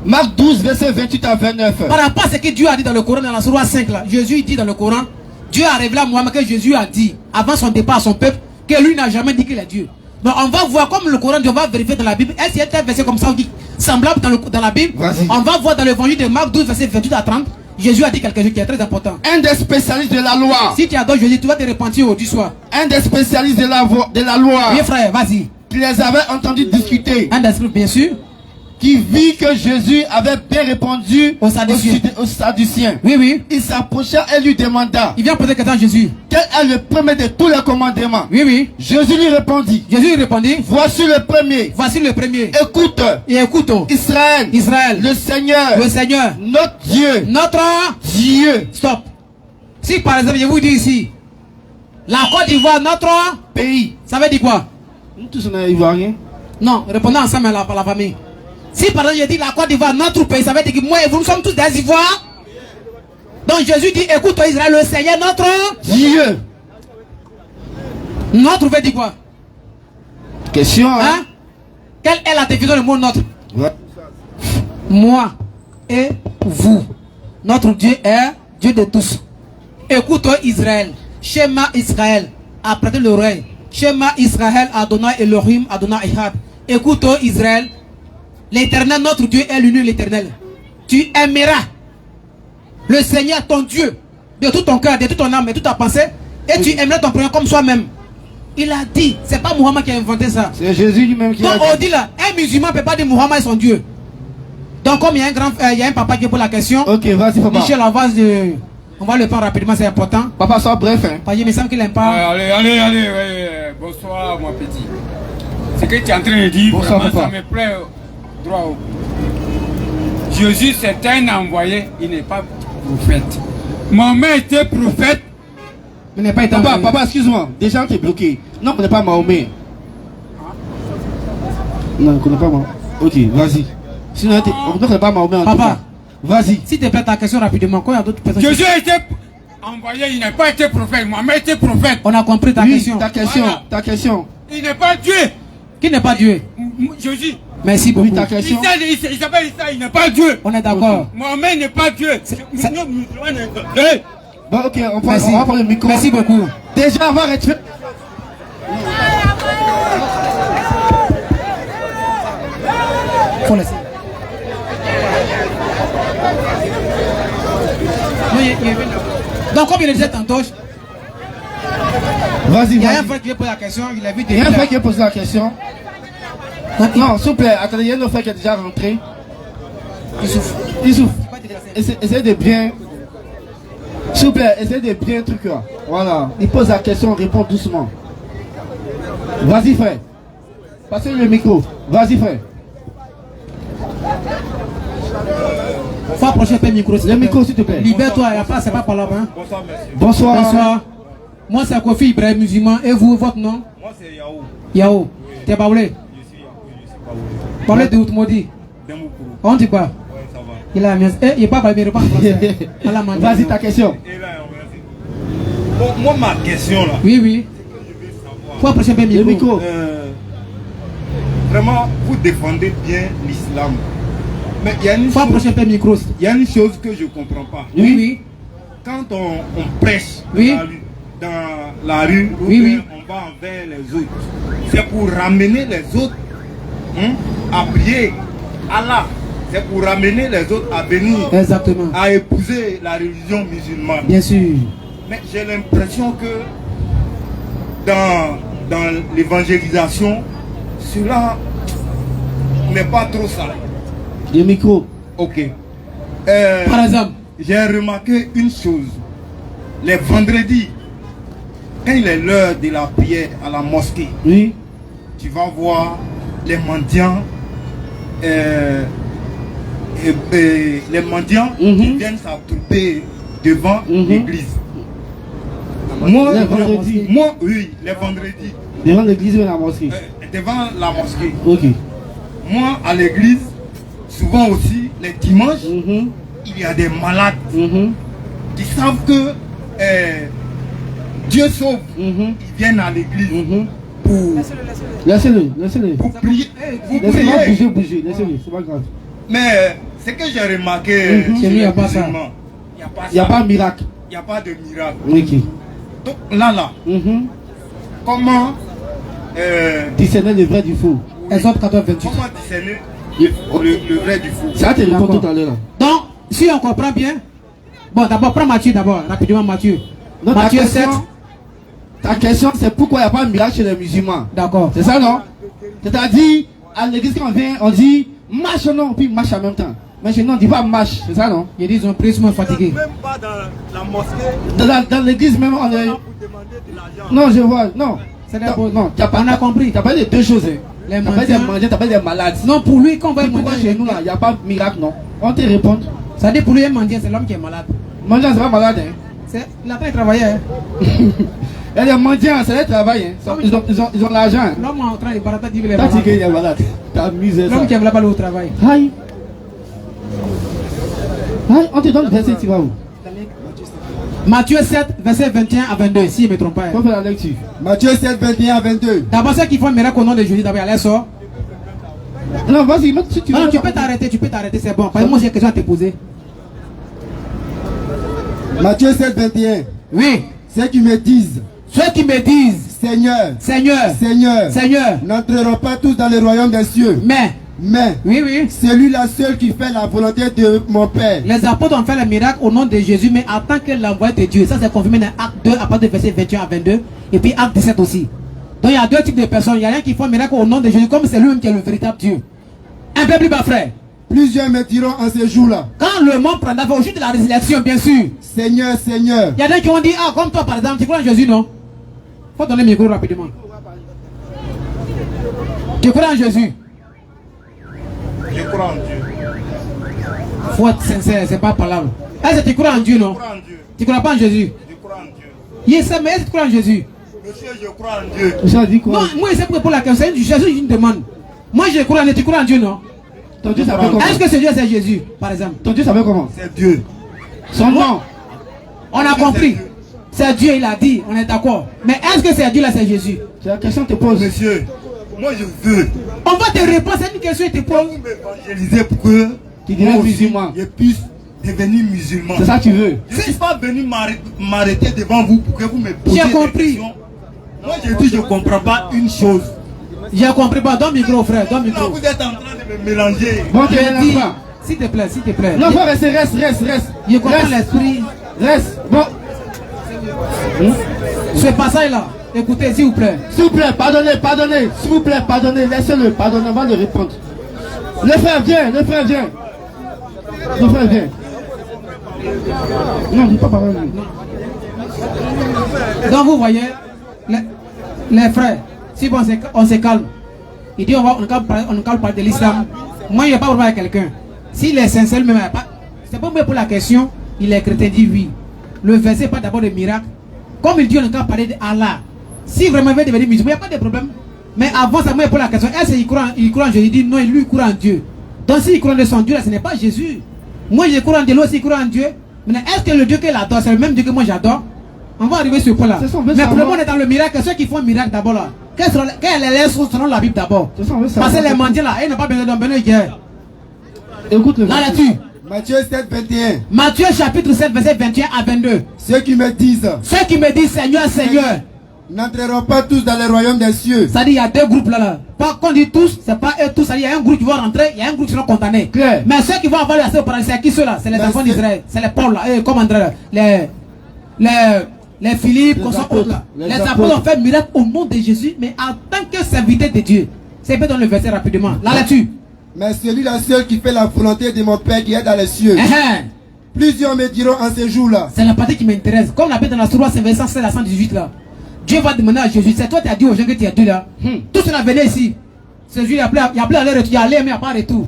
Marc 12, verset 28 à 29. Par rapport à ce que Dieu a dit dans le Coran, dans la sourate 5, là, Jésus dit dans le Coran, Dieu a révélé à Mohammed que Jésus a dit, avant son départ à son peuple, que lui n'a jamais dit qu'il est Dieu. Donc on va voir comme le Coran, on va vérifier dans la Bible. Est-ce qu'il y a un verset comme ça, semblable dans la Bible? On va voir dans l'évangile de Marc 12, verset 28 à 30. Jésus a dit quelque chose qui est très important. Un des spécialistes de la loi. Si tu adores Jésus, tu vas te repentir au du soir. Un des spécialistes de la loi. Oui frère, vas-y. Qui les avait entendus discuter. Un des bien sûr. Qui vit que Jésus avait bien répondu aux Sadduciens. Oui, oui. Il s'approcha et lui demanda. Il vient poser question à Jésus. Quel est le premier de tous les commandements? Oui, oui. Jésus lui répondit. Jésus lui répondit. Voici le premier. Voici le premier. Écoute. Et écoute. Israël. Israël. Le Seigneur. Le Seigneur. Notre Dieu. Notre Dieu. Stop. Si par exemple, je vous dis ici, la Côte d'Ivoire, notre pays. Ça veut dire quoi? Nous tous on est ivoiriens. Non, répondons ensemble à la famille. Si par exemple je dis la Côte d'Ivoire, notre pays, ça veut dire que moi et vous, nous sommes tous des Ivoires. Donc Jésus dit, écoute Israël, le Seigneur, notre Dieu. Notre veut dire quoi? Question, hein? Quelle est la définition du mot notre? Ouais. Moi et vous. Notre Dieu est Dieu de tous. Écoute Israël, Shema Israël, apprêtez l'oreille. Shema Israël, Adonai Elohim, Adonai Echad. Écoute Israël, l'Éternel, notre Dieu est l'union l'Éternel. Tu aimeras le Seigneur, ton Dieu, de tout ton cœur, de toute ton âme, de toute ta pensée, et tu aimeras ton prochain comme soi-même. Il a dit, c'est pas Muhammad qui a inventé ça. C'est Jésus lui-même qui a dit. Donc on dit là, un musulman ne peut pas dire Muhammad est son Dieu. Donc comme il y a un papa qui pose la question. Ok, vas-y papa. Michel, on va le prendre rapidement, c'est important. Papa, sois bref. Hein. Parce qu'il me semble qu'il n'aime pas. Allez, bonsoir mon petit. Ce que tu es en train de dire, bonsoir, vraiment, papa. ça me plaît droit au. Jésus c'est un envoyé, il n'est pas prophète. Mahomet était prophète. Il n'est pas été envoyé. Papa, excuse-moi, déjà tu es bloqué. Non, on ne connaît pas Mahomet. Non, on ne connaît pas Mahomet. Ok, vas-y. Sinon, on ne pas Mahomet en tout cas. Papa, vas-y. S'il te plaît, ta question rapidement. Quand il y a d'autres personnes. Jésus a été envoyé, il n'a pas été prophète. Mohamed était prophète. On a compris ta Oui, question. ta question, Voilà. ta question. Il n'est pas Dieu. Qui n'est pas Dieu? Jésus. Merci beaucoup. Oui, ta question. Il s'appelle Issa, il n'est pas Dieu. On est d'accord. Mohamed n'est pas Dieu. Bon, ok, Merci. on va prendre le micro. Merci beaucoup. Déjà, on va retirer. Faut laisser. Non, donc, comme il le disait tantôt, Vas-y, il y a un vas-y. frère qui veut poser la question, il a vu Il y a un frère qui a posé la question. Non, s'il vous plaît, attendez, il y a un autre frère qui est déjà rentré. Il souffre. Il souffre. Essayez de bien. S'il vous plaît, essayez de bien truc là. Voilà. Il pose la question, on répond doucement. Vas-y, frère. Passez le micro. Vas-y, frère. Faut approcher un peu le micro. Le micro, s'il te plaît. Libère-toi, il n'y a pas, c'est pas par là. Hein? Bonsoir. Bonsoir. Moi, c'est Kofi Ibrahim musulman. Et vous, votre nom? Moi c'est Yao. Yao. T'es baoulé? Je suis Yao. Parlez de Outmodi. Demoukuru. On dit quoi? Ouais, ça va. Il a mis. Eh, il n'est pas baoulé, il est pas en français. Allah m'a dit. Vas-y, ta question. Et là, merci. Bon, moi ma question là. Oui, oui. Faut approcher un peu le Le micro. micro. Vraiment, vous défendez bien l'islam. Mais il y a une Faut approcher un peu le micro. il y a une chose que je ne comprends pas. Oui, oui. Quand on prêche Oui. dans la rue, ou Oui, bien oui. on va envers les autres, c'est pour ramener les autres à prier Allah. C'est pour ramener les autres à venir, Exactement. à épouser la religion musulmane. Bien sûr. Mais j'ai l'impression que dans l'évangélisation, cela n'est pas trop ça. Le micro. Ok. Par exemple. J'ai remarqué une chose. Les vendredis, quand il est l'heure de la prière à la mosquée, Oui. tu vas voir les mendiants, les mendiants qui viennent s'attrouper devant l'église. Moi, Les vendredis. oui, les vendredis, Devant l'église ou la mosquée. devant la mosquée. Ok. Moi, à l'église, souvent aussi, les dimanches, Mhm. il y a des malades Mhm. qui savent que Dieu sauve. Mhm. Ils viennent à l'église Mhm. pour Laissez-le, laissez-le. prier. Pour Laissez-le prier. bouger, laissez-le, c'est pas grave. Mais ce que j'ai remarqué Mhm. chez Chez lui, il y a les pas ça. musulmans, il n'y a pas Il n'y a ça. pas de miracle. Il n'y a pas de miracle. Ok. Donc là, Mhm. comment Discerner le vrai du faux. Exode 14, 28. comment discerner le vrai du faux? Ça te répond D'accord. tout à l'heure. Là. Donc, si on comprend bien. Bon, d'abord, prends Matthieu d'abord. Rapidement, Matthieu. Donc, Matthieu 7. ta question, c'est pourquoi il n'y a pas de miracle chez les musulmans. D'accord. C'est ça, non? C'est-à-dire, à l'église, quand on vient, on dit marche ou non, puis marche en même temps. Mais chez nous, on ne dit pas marche, c'est ça, non? Ils disent, on prie, ils sont fatigués. Même pas dans la mosquée Dans l'église, même, on est. pour demander de l'argent. Non, je vois, non. C'est Non, d'abord. non, On a compris. Tu as parlé de deux choses. Hein. Les Tu as parlé des mendiants. mendiants, tu as parlé des malades. Non, pour lui, quand on va Pourquoi mendier chez nous, là, il n'y a pas de miracle, non? On te répond. Ça dit pour lui, un mendiant, c'est l'homme qui est malade. Mendiant, c'est pas malade, hein. Il n'a pas travaillé. Hein. Il y a des mendiants, c'est le travail, hein. Ils ont l'argent. Hein. L'homme en train de barater dit qu'il est T'as dit malade. qu'il est malade. T'as amusé ça. L'homme qui ne veut pas aller au travail. Aïe. Aïe, on te donne le verset, tu vas où? Matthieu 7, verset 21 à 22, si je ne me trompe pas. On fait la lecture. Matthieu 7, 21 à 22. D'abord, ceux qui font un miracle au nom de Jésus, d'abord, allez, sort. Non, vas-y, mais si tu Non, veux. tu peux t'arrêter, c'est bon. Parce que moi, j'ai quelque chose à te poser. Matthieu 7, 21. Oui. Ceux qui me disent, Ceux qui me disent, Seigneur, Seigneur, Seigneur, Seigneur, n'entreront pas tous dans le royaume des cieux. mais, Mais oui, celui-là seul qui fait la volonté de mon Père. les apôtres ont fait le miracle au nom de Jésus, mais en tant que l'envoyé de Dieu. Ça, c'est confirmé dans Acte 2, à partir du verset 21 à 22, et puis Acte 17 aussi. Donc, il y a deux types de personnes. Il y a un qui font un miracle au nom de Jésus, comme c'est lui-même qui est le véritable Dieu. Un peu plus bas, frère. Plusieurs me diront en ce jour-là, Quand le monde prendra au jour de la résurrection, bien sûr, Seigneur, Seigneur, il y a des qui ont dit, ah, comme toi, par exemple, tu crois en Jésus, non? Faut donner le micro rapidement. Tu crois en Jésus? Je crois en Dieu. Faut être sincère, c'est pas parlable. Est-ce que tu crois en Dieu, non? Je crois en Dieu. Tu crois pas en Jésus? Je crois en Dieu. Yes, mais est-ce que tu crois en Jésus? Monsieur, je crois en Dieu. Ça dit quoi? Non, moi, c'est pour la question. Jésus, je me demande. Moi, je crois en Dieu. Tu crois en Dieu, non? Ton Dieu s'appelle comment? Est-ce que ce Dieu c'est Jésus, par exemple? Ton Dieu s'appelle comment? C'est Dieu. Son nom. On a compris. C'est Dieu, il a dit, on est d'accord. Mais est-ce que c'est Dieu là, c'est Jésus? C'est la question que te pose. Monsieur, moi je veux. On va te répondre, c'est une question que tu te poses. Vous m'évangélisez pour que Tu dirais musulman. je puisse devenir musulman. C'est ça que tu veux. Je ne suis pas venu m'arrêter devant vous pour que vous me posiez J'ai des compris. questions. Moi je dis je ne comprends pas une chose. J'ai compris pas. Donne micro, frère, donne Non, micro. vous êtes en train de me mélanger. Bon, tu Je es dis, pas. s'il te plaît, s'il te plaît. Non, faut rester, reste. Je comprends Reste. l'esprit. Reste. Bon. Ce passage-là, écoutez, s'il vous plaît. S'il vous plaît, pardonnez. S'il vous plaît, pardonnez. Laissez-le, pardonnez, on va le répondre. Le frère, viens. Le frère, viens. Non, dis pas parole. Donc vous voyez, les frères, si bon, on se calme, il dit on ne calme pas de l'islam. Moi, je ne vais pas parler à quelqu'un. S'il est sincère, même c'est pas pour la question, il est chrétien, dit oui. Le verset pas d'abord de miracle. Comme il dit, on ne peut parler d'Allah. Si vraiment il veut devenir musulman, il n'y a pas de problème. Mais avant ça, moi, pour la question, est-ce qu'il croit en Dieu? Il dit non, lui, il croit en Dieu. Donc s'il croit en son Dieu, là, ce n'est pas Jésus. Moi, je crois en Dieu, lui aussi, il croit en Dieu. Mais est-ce que le Dieu qu'il adore, c'est le même Dieu que moi j'adore? On va arriver sur ce point-là. Mais pour le moment, on est dans le miracle. Ceux qui font un miracle d'abord là, quelle est les sources selon la Bible d'abord? Parce que les mendiants là, ils n'ont pas besoin d'un bonheur guerre. Écoute le Là là-dessus. Matthieu 7, 21. Matthieu chapitre 7, verset 21 à 22. Ceux qui me disent Ceux qui me disent Seigneur, Seigneur, n'entreront pas tous dans le royaume des cieux. ça dit il y a deux groupes là. Pas qu'on dit tous, c'est pas eux tous. Ça dit il y a un groupe qui va rentrer, il y a un groupe qui seront condamnés. Claire. Mais ceux qui vont avoir l'accès au paradis, c'est qui ceux-là? C'est les Mais enfants c'est- d'Israël. C'est les Paul là, comme André là. Les Philippe, Les qu'on soit apôtres. autres là. Les Les apôtres. apôtres ont fait miracle au nom de Jésus, mais en tant que serviteur de Dieu. C'est peut-être dans le verset rapidement. Là là-dessus. Mais celui-là seul qui fait la volonté de mon Père qui est dans les cieux. Plusieurs me diront en ce jour-là. C'est la partie qui m'intéresse. Comme on appelle dans la Sourate, c'est verset 16 à 118 là. Dieu va demander à Jésus, c'est toi qui as dit aux gens que tu as dit là. Tous ceux qui venaient ici. Ce jour, il y a plein aller-retour, il y a aller, mais il n'y a pas retour.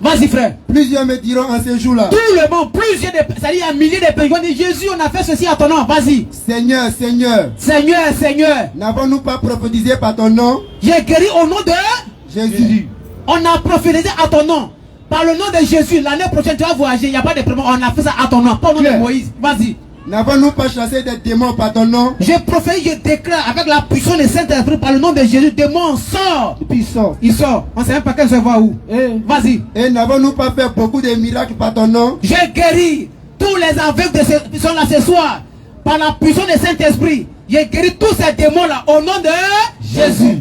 Vas-y frère. Plusieurs me diront en ce jour-là. Tout le monde, plusieurs de, c'est-à-dire il y a un millier de personnes qui vont dire Jésus, on a fait ceci à ton nom. Vas-y. Seigneur, Seigneur, Seigneur, Seigneur, n'avons-nous pas prophétisé par ton nom? j'ai guéri au nom de Jésus. On a prophétisé à ton nom. Par le nom de Jésus, l'année prochaine tu vas voyager, il n'y a pas de problème. On a fait ça à ton nom, pas au nom de Moïse. Vas-y. N'avons-nous pas chassé des démons par ton nom? Je prophétise, je déclare avec la puissance du Saint-Esprit par le nom de Jésus, démon sort. Et puis il sort. Il sort. On ne sait même pas qu'elle se voit où. Vas-y. Et n'avons-nous pas fait beaucoup de miracles par ton nom? J'ai guéri tous les aveugles qui sont là ce soir. Par la puissance du Saint-Esprit. J'ai guéri tous ces démons-là au nom de Jésus.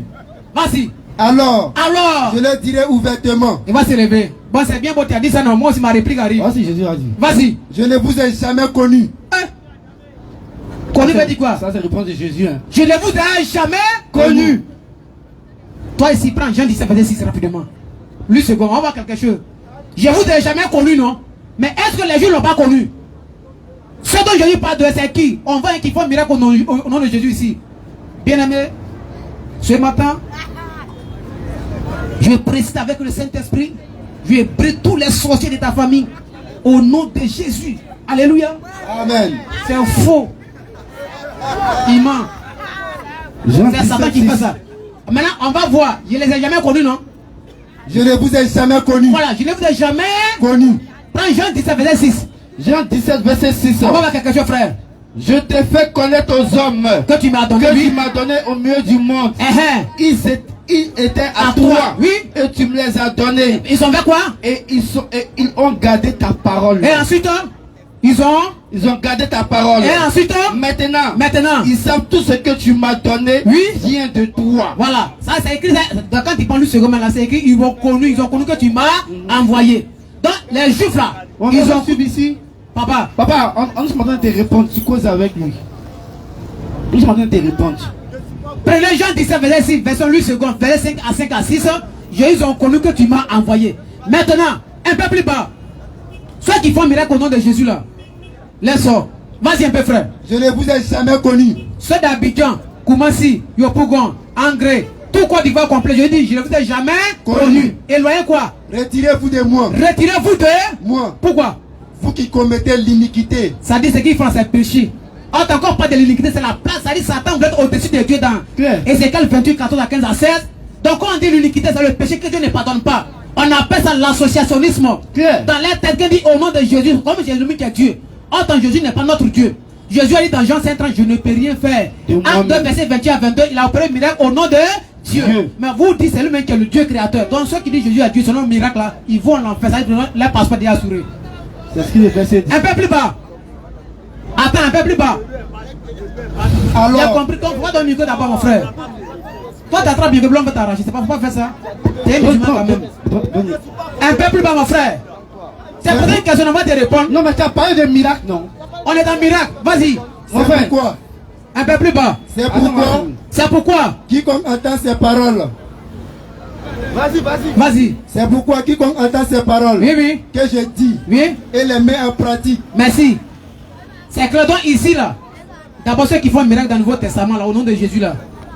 Vas-y. Alors, Alors, je leur dirai ouvertement, il va se lever. Bon, c'est bien beau, tu as dit ça, non. Moi aussi, ma réplique arrive. Voici Jésus a dit. Vas-y. je ne vous ai jamais connu. Hein? Connu veut dire quoi? Ça c'est réponse de Jésus. Hein. Je ne vous ai jamais connu. Toi ici, prends Jean 17, verset 6 rapidement. Lui, second, on va voir quelque chose. Je vous ai jamais connu, non? Mais est-ce que les gens ne l'ont pas connu? Ce dont Jésus parle de c'est qui? On voit qu'il faut un miracle au nom de Jésus ici. Bien-aimé, ce matin, je précise avec le Saint-Esprit, je brise tous les sorciers de ta famille au nom de Jésus. Alléluia. Amen. C'est faux. Il ment. C'est Satan qui fait ça. Maintenant, on va voir. Je ne les ai jamais connus, non? Je ne vous ai jamais connu. Voilà, je ne vous ai jamais Connu. Prends Jean 17, verset 6. Jean 17, verset 6. On va voir quelque chose, frère. Je t'ai fait connaître aux hommes Que tu m'as donné, que tu oui. m'as donné au milieu du monde. Ils étaient à À toi, toi, oui. et tu me les as donnés. Ils ont fait quoi? Et ils ont gardé ta parole. Et ensuite, ils ont gardé ta parole. Et ensuite, Maintenant, ils savent tout ce que tu m'as donné Oui. vient de toi. voilà. Ça, c'est écrit. Quand ils parlent du second, là, c'est écrit. Ils ont connu que tu m'as envoyé. Donc, les juifs là, Ils ont suivi ici. Papa, Papa, on se demande de te répondre. Tu causes avec lui. On se demande de te répondre. prenez Jean 17, verset 6, version lui second, verset 5 à 6. Ils ont connu que tu m'as envoyé. Maintenant, un peu plus bas. Ceux qui font miracle au nom de Jésus là, les sorts. Vas-y un peu, frère. Je ne vous ai jamais connu. Ceux d'Abidjan, Koumassi, Yopougon, Angré, tout Côte d'Ivoire complet, je dis, je ne vous ai jamais connu. Éloignez quoi? Retirez-vous de moi. Retirez-vous de Moi, Pourquoi? vous qui commettez l'iniquité. Ça dit ce qu'ils font, c'est péché. On n'a encore pas de l'iniquité, c'est la place. Ça dit Satan vous êtes au-dessus de Dieu dans Claire. Ézéchiel 28, 14 à 15 à 16. Donc quand on dit l'iniquité, c'est le péché que Dieu ne pardonne pas. On appelle ça l'associationnisme. Pierre. Dans les têtes qui dit au nom de Jésus, comme Jésus qui est Dieu. Autant Jésus n'est pas notre Dieu. Jésus a dit dans Jean 5:30, je ne peux rien faire. En 2 versets 21 à 22, il a opéré un miracle au nom de Dieu. Mais vous dites c'est lui-même qui est le Dieu créateur. Donc ceux qui disent Jésus est Dieu, selon le miracle là, ils vont l'enfer. Ça veut dire leur passeport déjà assuré. C'est ce qu'il est verset. Un peu plus bas. Attends, un peu plus bas. Alors, Tu as compris, donc va dans le micro d'abord, mon frère. Toi, tu attrapes le micro blanc, on va t'arracher. C'est pas, faut pas faire ça. T'es un musulman quand même. Un peu plus bas, mon frère. C'est peut-être une question, on va te répondre. Non, mais tu as parlé de miracle, non? On est en miracle, vas-y. c'est pourquoi, Un peu plus bas. c'est pourquoi, C'est pourquoi. quiconque entend ces paroles, Vas-y, vas-y. Vas-y. c'est pourquoi quiconque entend ces paroles Oui, oui. que je dis Oui. et les met en pratique, Merci. C'est que donc ici là, d'abord ceux qui font un miracle dans le Nouveau Testament là, au nom de Jésus là,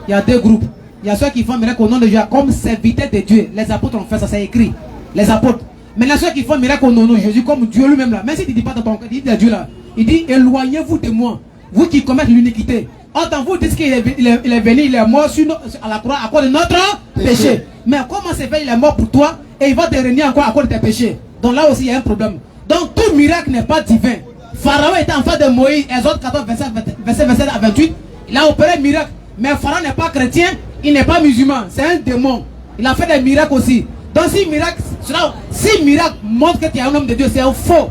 il y a deux groupes. Il y a ceux qui font un miracle au nom de Jésus comme serviteurs de Dieu. Les apôtres ont fait ça, c'est écrit. Les apôtres. Maintenant ceux qui font un miracle au nom de Jésus comme Dieu lui-même là, même si tu ne dis pas dans ton cœur, il dit de Dieu là, il dit éloignez-vous de moi, vous qui commettez l'iniquité. Autant vous dites qu'il est venu, il est mort à la croix à cause de notre péché. Mais comment c'est fait, il est mort pour toi et il va te régner encore à cause de tes péchés. Donc là aussi il y a un problème. Donc tout miracle n'est pas divin. Pharaon était en face de Moïse, Exode 14, verset 27 à 28. Il a opéré un miracle. Mais Pharaon n'est pas chrétien, il n'est pas musulman, c'est un démon. Il a fait des miracles aussi. Donc si miracle montre que tu es un homme de Dieu, c'est faux.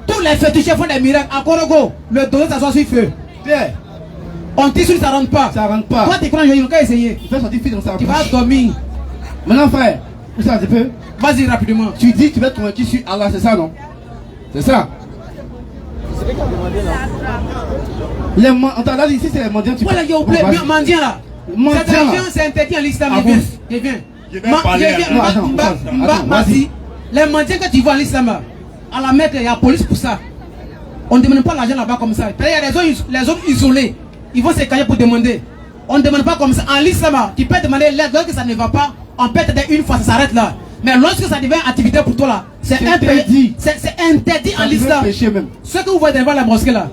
Tous les féticheurs font des miracles. À Korogo, le dos s'assoit sur feu. Pierre, On tisse sur ça rentre pas. ça rentre pas. Toi tu crois que je vais essayer. Il fait sortir fille dans sa Tu vas bouche. dormir. Maintenant, frère, où ça, tu peux? Vas-y rapidement. Tu dis que tu vas te convaincre sur Allah, c'est ça, non? C'est ça. Les on t'a dit ici, c'est les mendiants. Voilà, il y a oublié, mendiant là. Mendiant. Cette religion, c'est interdit en l'islam. Ah Je viens. Je vais parler à Non, attends, vas-y. Les mendiants que tu vois en l'islam là, à la mettre, il y a la police pour ça. On ne demande pas l'argent là-bas comme ça. Il y a les zones isolées. Ils vont se cacher pour demander. On ne demande pas comme ça. En l'islam, tu peux demander l'aide. Lorsque ça ne va pas, on peut t'aider une fois, ça s'arrête là. Mais lorsque ça devient activité pour toi là, c'est interdit. C'est interdit en l'islam. Même. Ce que vous voyez devant la mosquée là,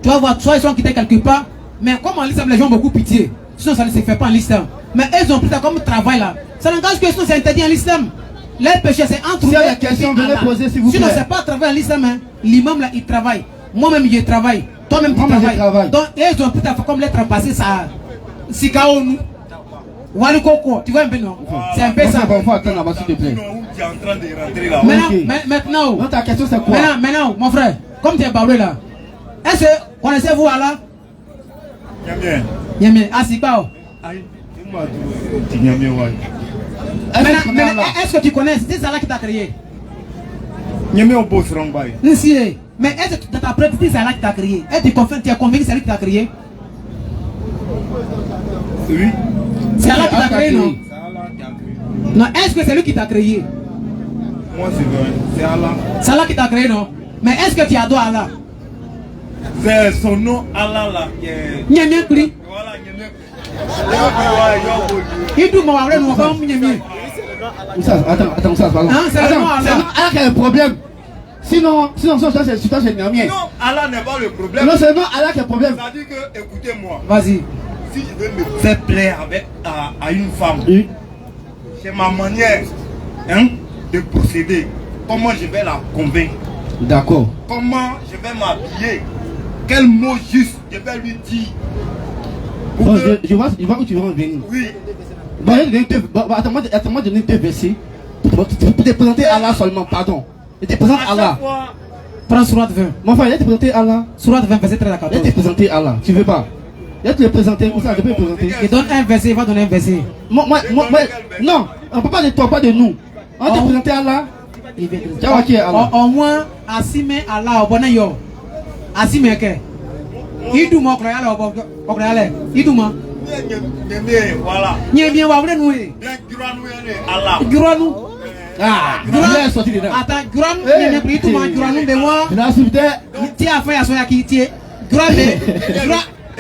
tu vas voir, soit ils sont quittés quelque part, mais comme en l'islam, les gens ont beaucoup pitié. Sinon, ça ne se fait pas en l'islam. Mais ils ont pris ça comme travail là. Ça n'engage que sinon, c'est interdit en l'islam. Les péchés, c'est entre Si la question, venez poser s'il vous plaît. Sinon, c'est pas travail en l'islam. Hein. L'imam là, il travaille. Moi-même, je travaille. Toi-même, tu Moi-même, je travailles. travaille. Donc, ils ont pris ça comme les trapasser ça. Sikaonu. Wali Koko. Tu vois un peu, non? C'est un peu ça. Bon, faut attendre là-bas, s'il te plaît. Sinon, où tu es en train de rentrer là. Maintenant, Non, ta question, c'est quoi? maintenant, mon frère, comme tu es baroué là, est-ce que connaissez-vous Allah? Nyamien. Yémi, Asipao. Aïe, dis-moi, tu Nyamien, ouais. Maintenant, est-ce que tu connais? C'est Allah qui t'a créé. Nyamien, on bosse Rambay. Si, mais est-ce que dans ta pratique, c'est Allah qui t'a créé? Est-ce que tu es convaincu que c'est lui qui t'a créé? Oui. C'est Allah qui t'a créé, non? C'est Allah qui a créé. Non, est-ce que c'est lui qui t'a créé? Moi, c'est vrai. C'est Allah. C'est Allah qui t'a créé, non? Mais est-ce que tu adores Allah? C'est son nom, Allah, là, qui est... Nyamien Kri. Voilà, Nyamien. Il doit m'avoir nous encore Nyamien. Attends, ça, pardon. Hein, c'est le nom Allah. C'est Allah qui a un problème. Sinon, ça, c'est Niamien. Non, Allah n'est pas le problème. Non, c'est non Allah qui a un problème. Ça dit que, écoutez-moi, Vas-y. si je veux me faire plaire à une femme, Oui. c'est ma manière de procéder. Comment je vais la convaincre? D'accord. Comment je vais m'habiller? Quel mot juste je vais lui dire? Pour Bon, que- je vois où tu veux en venir. Oui. Bon, attends-moi de donner deux versets pour te présenter Allah seulement, pardon. Et te présenter À chaque Allah. fois, Prends Surat 20. Mon frère, il a te présenter Allah. Surat 20, verset 13 à Il a 14. te présenter Allah. Tu veux pas? Il a te le présenter. Où ça, je peux le présenter? Il donne un verset, il va donner un verset. Moi, non, on ne peut pas de toi, pas de nous. On te présenter Allah. Il vient Tu vois qui est Allah? au moins, Asime Allah, au bonheur yo. Asime ke. Il doit m'en créer là, au créer. Il doit m'en. voilà. N'y bien, va vous nous. Bien, Allah. Guranou. Ah, il est sorti dedans. Attends, Guranou, n'y bien pris tout le monde. Guranou, de moi. Je l'ai assume. Tu as fait à son qui tient. Guranou,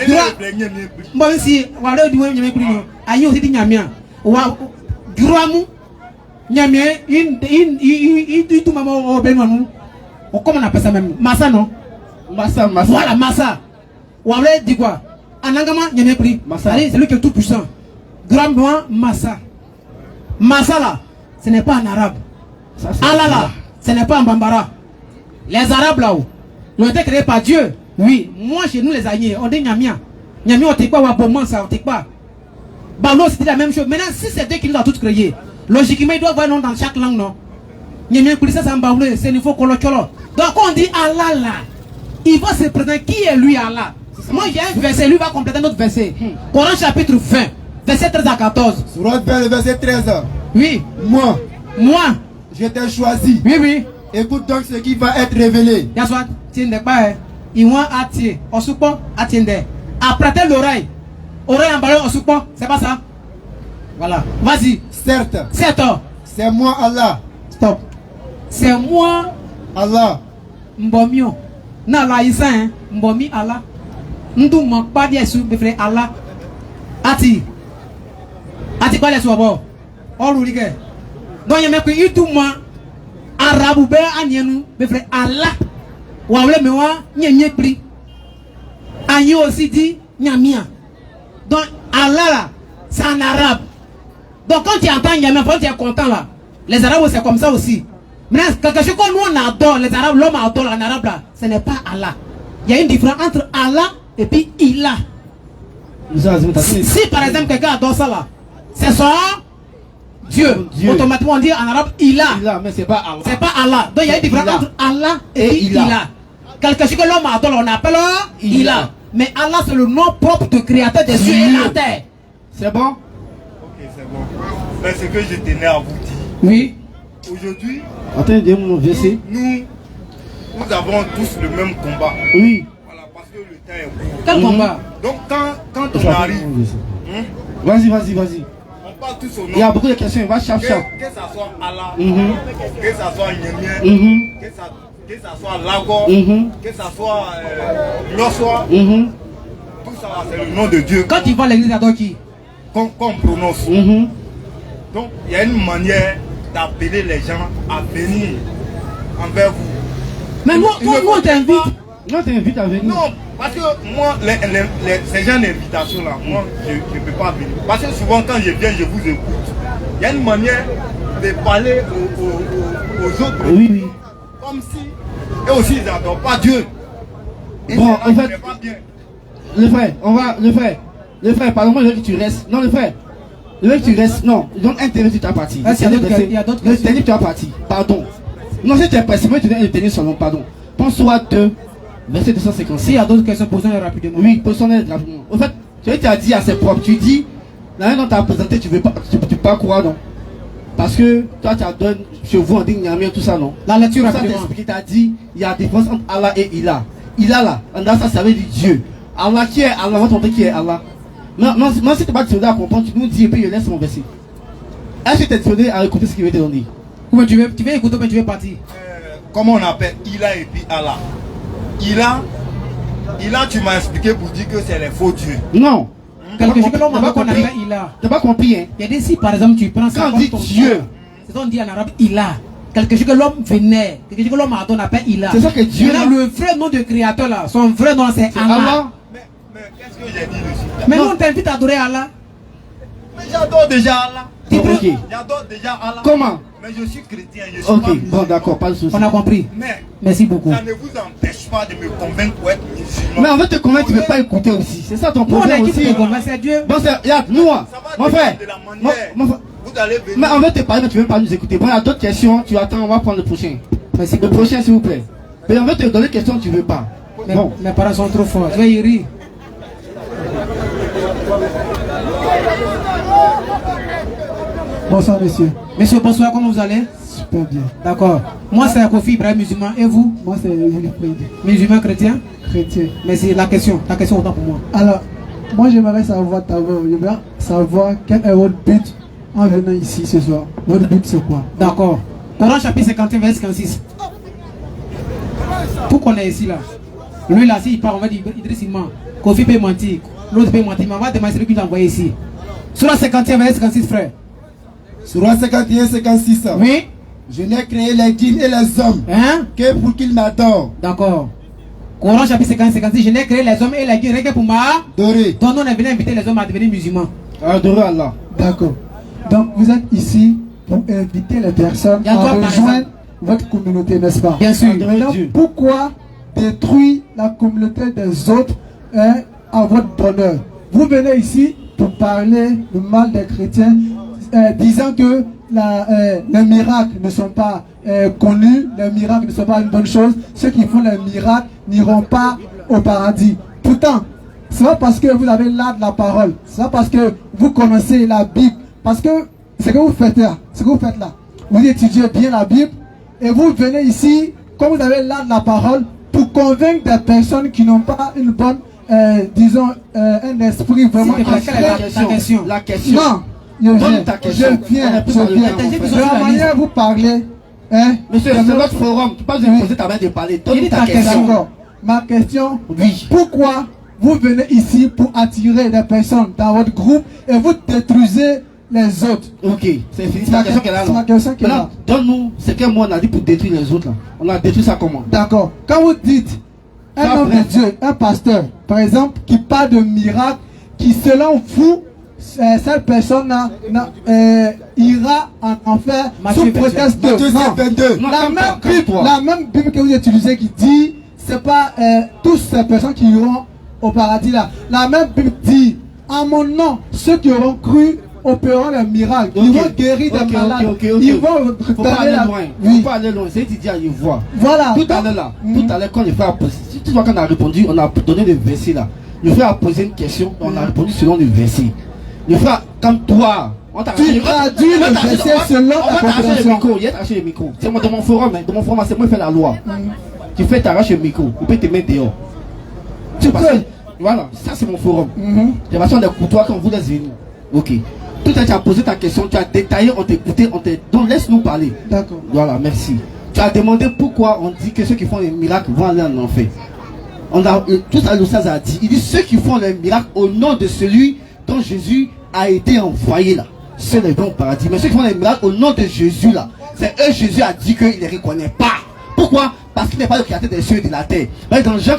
Guranou. Bon, si, voilà, du moins, n'y bien pris. Aïe, aussi, n'y bien. Guranou. Nyamien, il tout maman au Benoît. Comment on appelle ça même? Massa, non? Massa. Voilà, Massa. Ouavle dit quoi? Anangama, Nyamien pris. Massa. Allez, c'est lui qui est tout puissant. Grand Massa. Massa là, ce n'est pas en arabe. Allah là, ce n'est pas un Bambara. Les Arabes là-haut, ils ont été créés par Dieu. Oui, moi chez nous les Agnés, on dit Nyamia. Nyamia, on t'écoute pas, Wabomman, ça, on t'écoute pas. Balo, c'était la même chose. Maintenant, si c'est Dieu qui nous a tous créés, logiquement, il doit avoir un nom dans chaque langue, non? Nyamia, ça, c'est un Baoulé, c'est niveau colocolo. Donc, quand on dit Allah là, il va se présenter qui est lui Allah. Moi, j'ai un verset, lui va compléter notre verset. Coran chapitre 20, verset 13 à 14. Surat 20, verset 13. Oui. Moi, je t'ai choisi. Oui. Écoute donc ce qui va être révélé. Yaswat, tiens pas, il va attirer, on suppose, attirer. Après l'oreille, oreille en ballon, on suppose, c'est pas ça. Voilà, vas-y. Certes. C'est moi Allah. Stop. C'est moi Allah. Mbomio. Na la isa, hein, Mbomi Allah. Nous ne manquons pas d'y frère Allah. Ati quoi les soirs? On nous dit que. Donc, il y a même que tout moi. Arabe ou bien Agnenou, mes frères, Allah. Ou alors, mais moi, n'y pris. Agnenou aussi dit Nyamia. Donc, Allah là, c'est en arabe. Donc, quand tu entends Nyamia, tu es content là. Les Arabes, c'est comme ça aussi. Mais quelque chose que nous on adore, les Arabes, l'homme adore en arabe là, ce n'est pas Allah. Il y a une différence entre Allah et puis Ilah. Si par exemple quelqu'un adore ça là, c'est son Dieu. Automatiquement on dit en arabe Ilah. Mais c'est pas Allah. C'est pas Allah. Donc il y a une différence entre Allah et puis Ilah. Quelque chose que l'homme adore, on appelle Ilah. Mais Allah c'est le nom propre du créateur des cieux et de la terre. C'est bon? Ok, c'est bon. Mais ce que je tenais à vous dire. Oui. Aujourd'hui, nous avons tous le même combat. Oui. Voilà, parce que le temps est court. Quel combat? Donc quand on arrive, vas-y. on parle tous au nom. Il y a beaucoup de questions, va chap. Que ça soit Allah, que ça soit Nyemien, que ça soit Lagor, que ça soit Lossoa, tout ça c'est le nom de Dieu. Quand tu vas à l'église, adore qui? Qu'on prononce. Donc il y a une manière d'appeler les gens à venir envers vous. Mais nous on t'invite. Non, t'invite à venir. Non, parce que moi, ces gens d'invitation là, moi, je ne peux pas venir. Parce que souvent quand je viens, je vous écoute. Il y a une manière de parler aux autres. Oui. Comme si, eux aussi, ils n'adorent pas Dieu. Et bon, en fait, pas bien. Le frère, pardon-moi, je veux que tu restes. Non, le frère. Je veux que tu restes. Non, donc intérêt tu as parti. Il y a d'autres questions. Le tu as parti. Pardon. Non, si tu es pressé, tu viens de tenir son nom, pardon. Pense-toi 2, verset 256. S'il y a d'autres questions, posons-les rapidement. Oui, posons-les rapidement. En fait, tu as dit à ses propres, tu dis, la manière dont tu as présenté, tu ne peux pas croire, non. Parce que toi, tu as donné, chez vous, on dit Nyamia, tout ça, non. La lecture rapidement. Tu as dit, il y a des différence entre Allah et Ilah. Ilah, là, en ça, ça veut dire Dieu. Allah, qui est Allah? On va te montrer qui est Allah. Non, si tu n'es pas disposé à comprendre, tu nous dis et puis je laisse mon verset. Est-ce que tu es disposé à écouter ce qu'il veut te dire? Ou tu veux écouter, mais tu veux partir? Comment on appelle Ilah et puis Allah? Ilah, tu m'as expliqué pour dire que c'est les faux dieux. Non. Quelque chose que l'homme a qu'on appelle Ilah. Tu n'as pas compris, hein? Il y a des si par exemple tu prends ça quand on dit Dieu, c'est ça on dit en arabe Ilah. Quelque chose que l'homme vénère, quelque chose que l'homme adore, on appelle Ilah. C'est ça que Dieu. Là, le vrai nom du créateur là, son vrai nom c'est Allah. Mais qu'est-ce que j'ai dit dessus? Mais nous on t'invite à adorer Allah. Mais j'adore déjà Allah. Ok. J'adore déjà Allah. Comment? Mais je suis chrétien, je suis ok, pas musulman. Bon, d'accord, pas de souci. On a compris. Mais merci beaucoup. Ça ne vous empêche pas de me convaincre pour être musulman. Mais on veut te convaincre, tu ne veux pas écouter aussi. C'est ça ton problème aussi. C'est Dieu. Bon, regarde, nous, mon frère. Vous allez venir. Mais on veut te parler, mais tu ne veux pas nous écouter. Bon, il y a d'autres questions, tu attends, on va prendre le prochain. Merci. Le prochain, s'il vous plaît. Mais on veut te donner des questions, tu ne veux pas. Bon. Mes parents sont trop forts. Je vais y rire. Bonsoir monsieur. Monsieur, bonsoir, comment vous allez? Super bien. D'accord. Moi c'est Kofi Ibrahim, musulman. Et vous? Moi c'est Wilfried. Musulman chrétien? Chrétien. Mais c'est la question autant pour moi. Alors, moi j'aimerais savoir d'abord, j'aimerais savoir quel est votre but en venant ici ce soir. Votre but c'est quoi? D'accord. Coran chapitre 51, verset 56. Tout qu'on est ici là. Lui là, s'il part, on va dire Idriss il ment. Kofi peut mentir. L'autre peut mentir. Mais on va demander celui qui l'a envoyé ici. Sur la 51, verset 56, frère. Surat 51, 56. Oui. Je n'ai créé les djinns et les hommes que pour qu'ils m'adorent. D'accord. Coran chapitre 50, 56. Je n'ai créé les hommes et les djinns que pour m'adorer. Donc nous on est venu inviter les hommes à devenir musulmans. Adorer Allah. D'accord. Donc vous êtes ici pour inviter les personnes Il y a à quoi, par rejoindre exemple? votre communauté, n'est-ce pas? Bien sûr. Donc, pourquoi détruire la communauté des autres à votre bonheur? Vous venez ici pour parler le mal des chrétiens, disant que les miracles ne sont pas connus, les miracles ne sont pas une bonne chose. Ceux qui font les miracles n'iront pas au paradis. Pourtant, ce n'est pas parce que vous avez l'art de la parole, ce n'est pas parce que vous connaissez la Bible, parce que ce que vous faites là, vous étudiez bien la Bible et vous venez ici, comme vous avez l'art de la parole, pour convaincre des personnes qui n'ont pas une bonne, disons, un esprit vraiment. La question. Non, je viens. De la manière vous parlez, Monsieur, c'est notre forum, tu peux pas me poser ta main de parler. Donne ta question. Ma question, Oui. pourquoi vous venez ici pour attirer des personnes dans votre groupe et vous détruisez les autres? Ok, c'est fini, c'est la question qu'elle a là. C'est ma question qui est là. Maintenant, donne-nous ce qu'un mot on a dit pour détruire les autres là. On a détruit ça comment? D'accord. Quand vous dites un Ça, homme de bref. Dieu, un pasteur, par exemple, qui parle de miracles, qui selon vous, cette personne-là ira en enfer sous prétexte de... Matthieu Non. 22. Non, La même Bible que vous utilisez qui dit, c'est pas toutes ces personnes qui iront au paradis là. La même Bible dit, en mon nom, ceux qui auront cru opéreront les miracles. Ils vont guérir des malades. Ils vont Faut pas aller loin. Oui. Faut pas aller loin. C'est dit à y voir. Voilà. Tout à l'heure là, tout à l'heure quand le frère a posé, tu vois qu'on a répondu, on a donné le verset là. Le frère a posé une question, on a répondu selon le verset. Le frère, comme toi, on t'a Tu traduis le verset selon ta compréhension. Il a arraché le micro. C'est moi de mon forum, hein. De mon forum, c'est moi qui fais la loi. Tu fais t'arracher le micro, ou peut te mettre dehors. Tu peux. Voilà, ça c'est mon forum. J'ai l'impression de couteau quand vous laisse venir. Ok. Tout à l'heure, tu as posé ta question, tu as détaillé, on t'a écouté, donc laisse-nous parler. D'accord. Voilà, merci. Tu as demandé pourquoi on dit que ceux qui font les miracles vont aller en enfer. On a, tout ça, le Saz a dit, il dit ceux qui font les miracles au nom de celui dont Jésus a été envoyé là. Ceux-là vont au paradis. Mais ceux qui font les miracles au nom de Jésus là, c'est eux Jésus a dit qu'il ne les reconnaît pas. Pourquoi? Parce qu'il n'est pas le créateur des cieux et de la terre. Mais dans Jean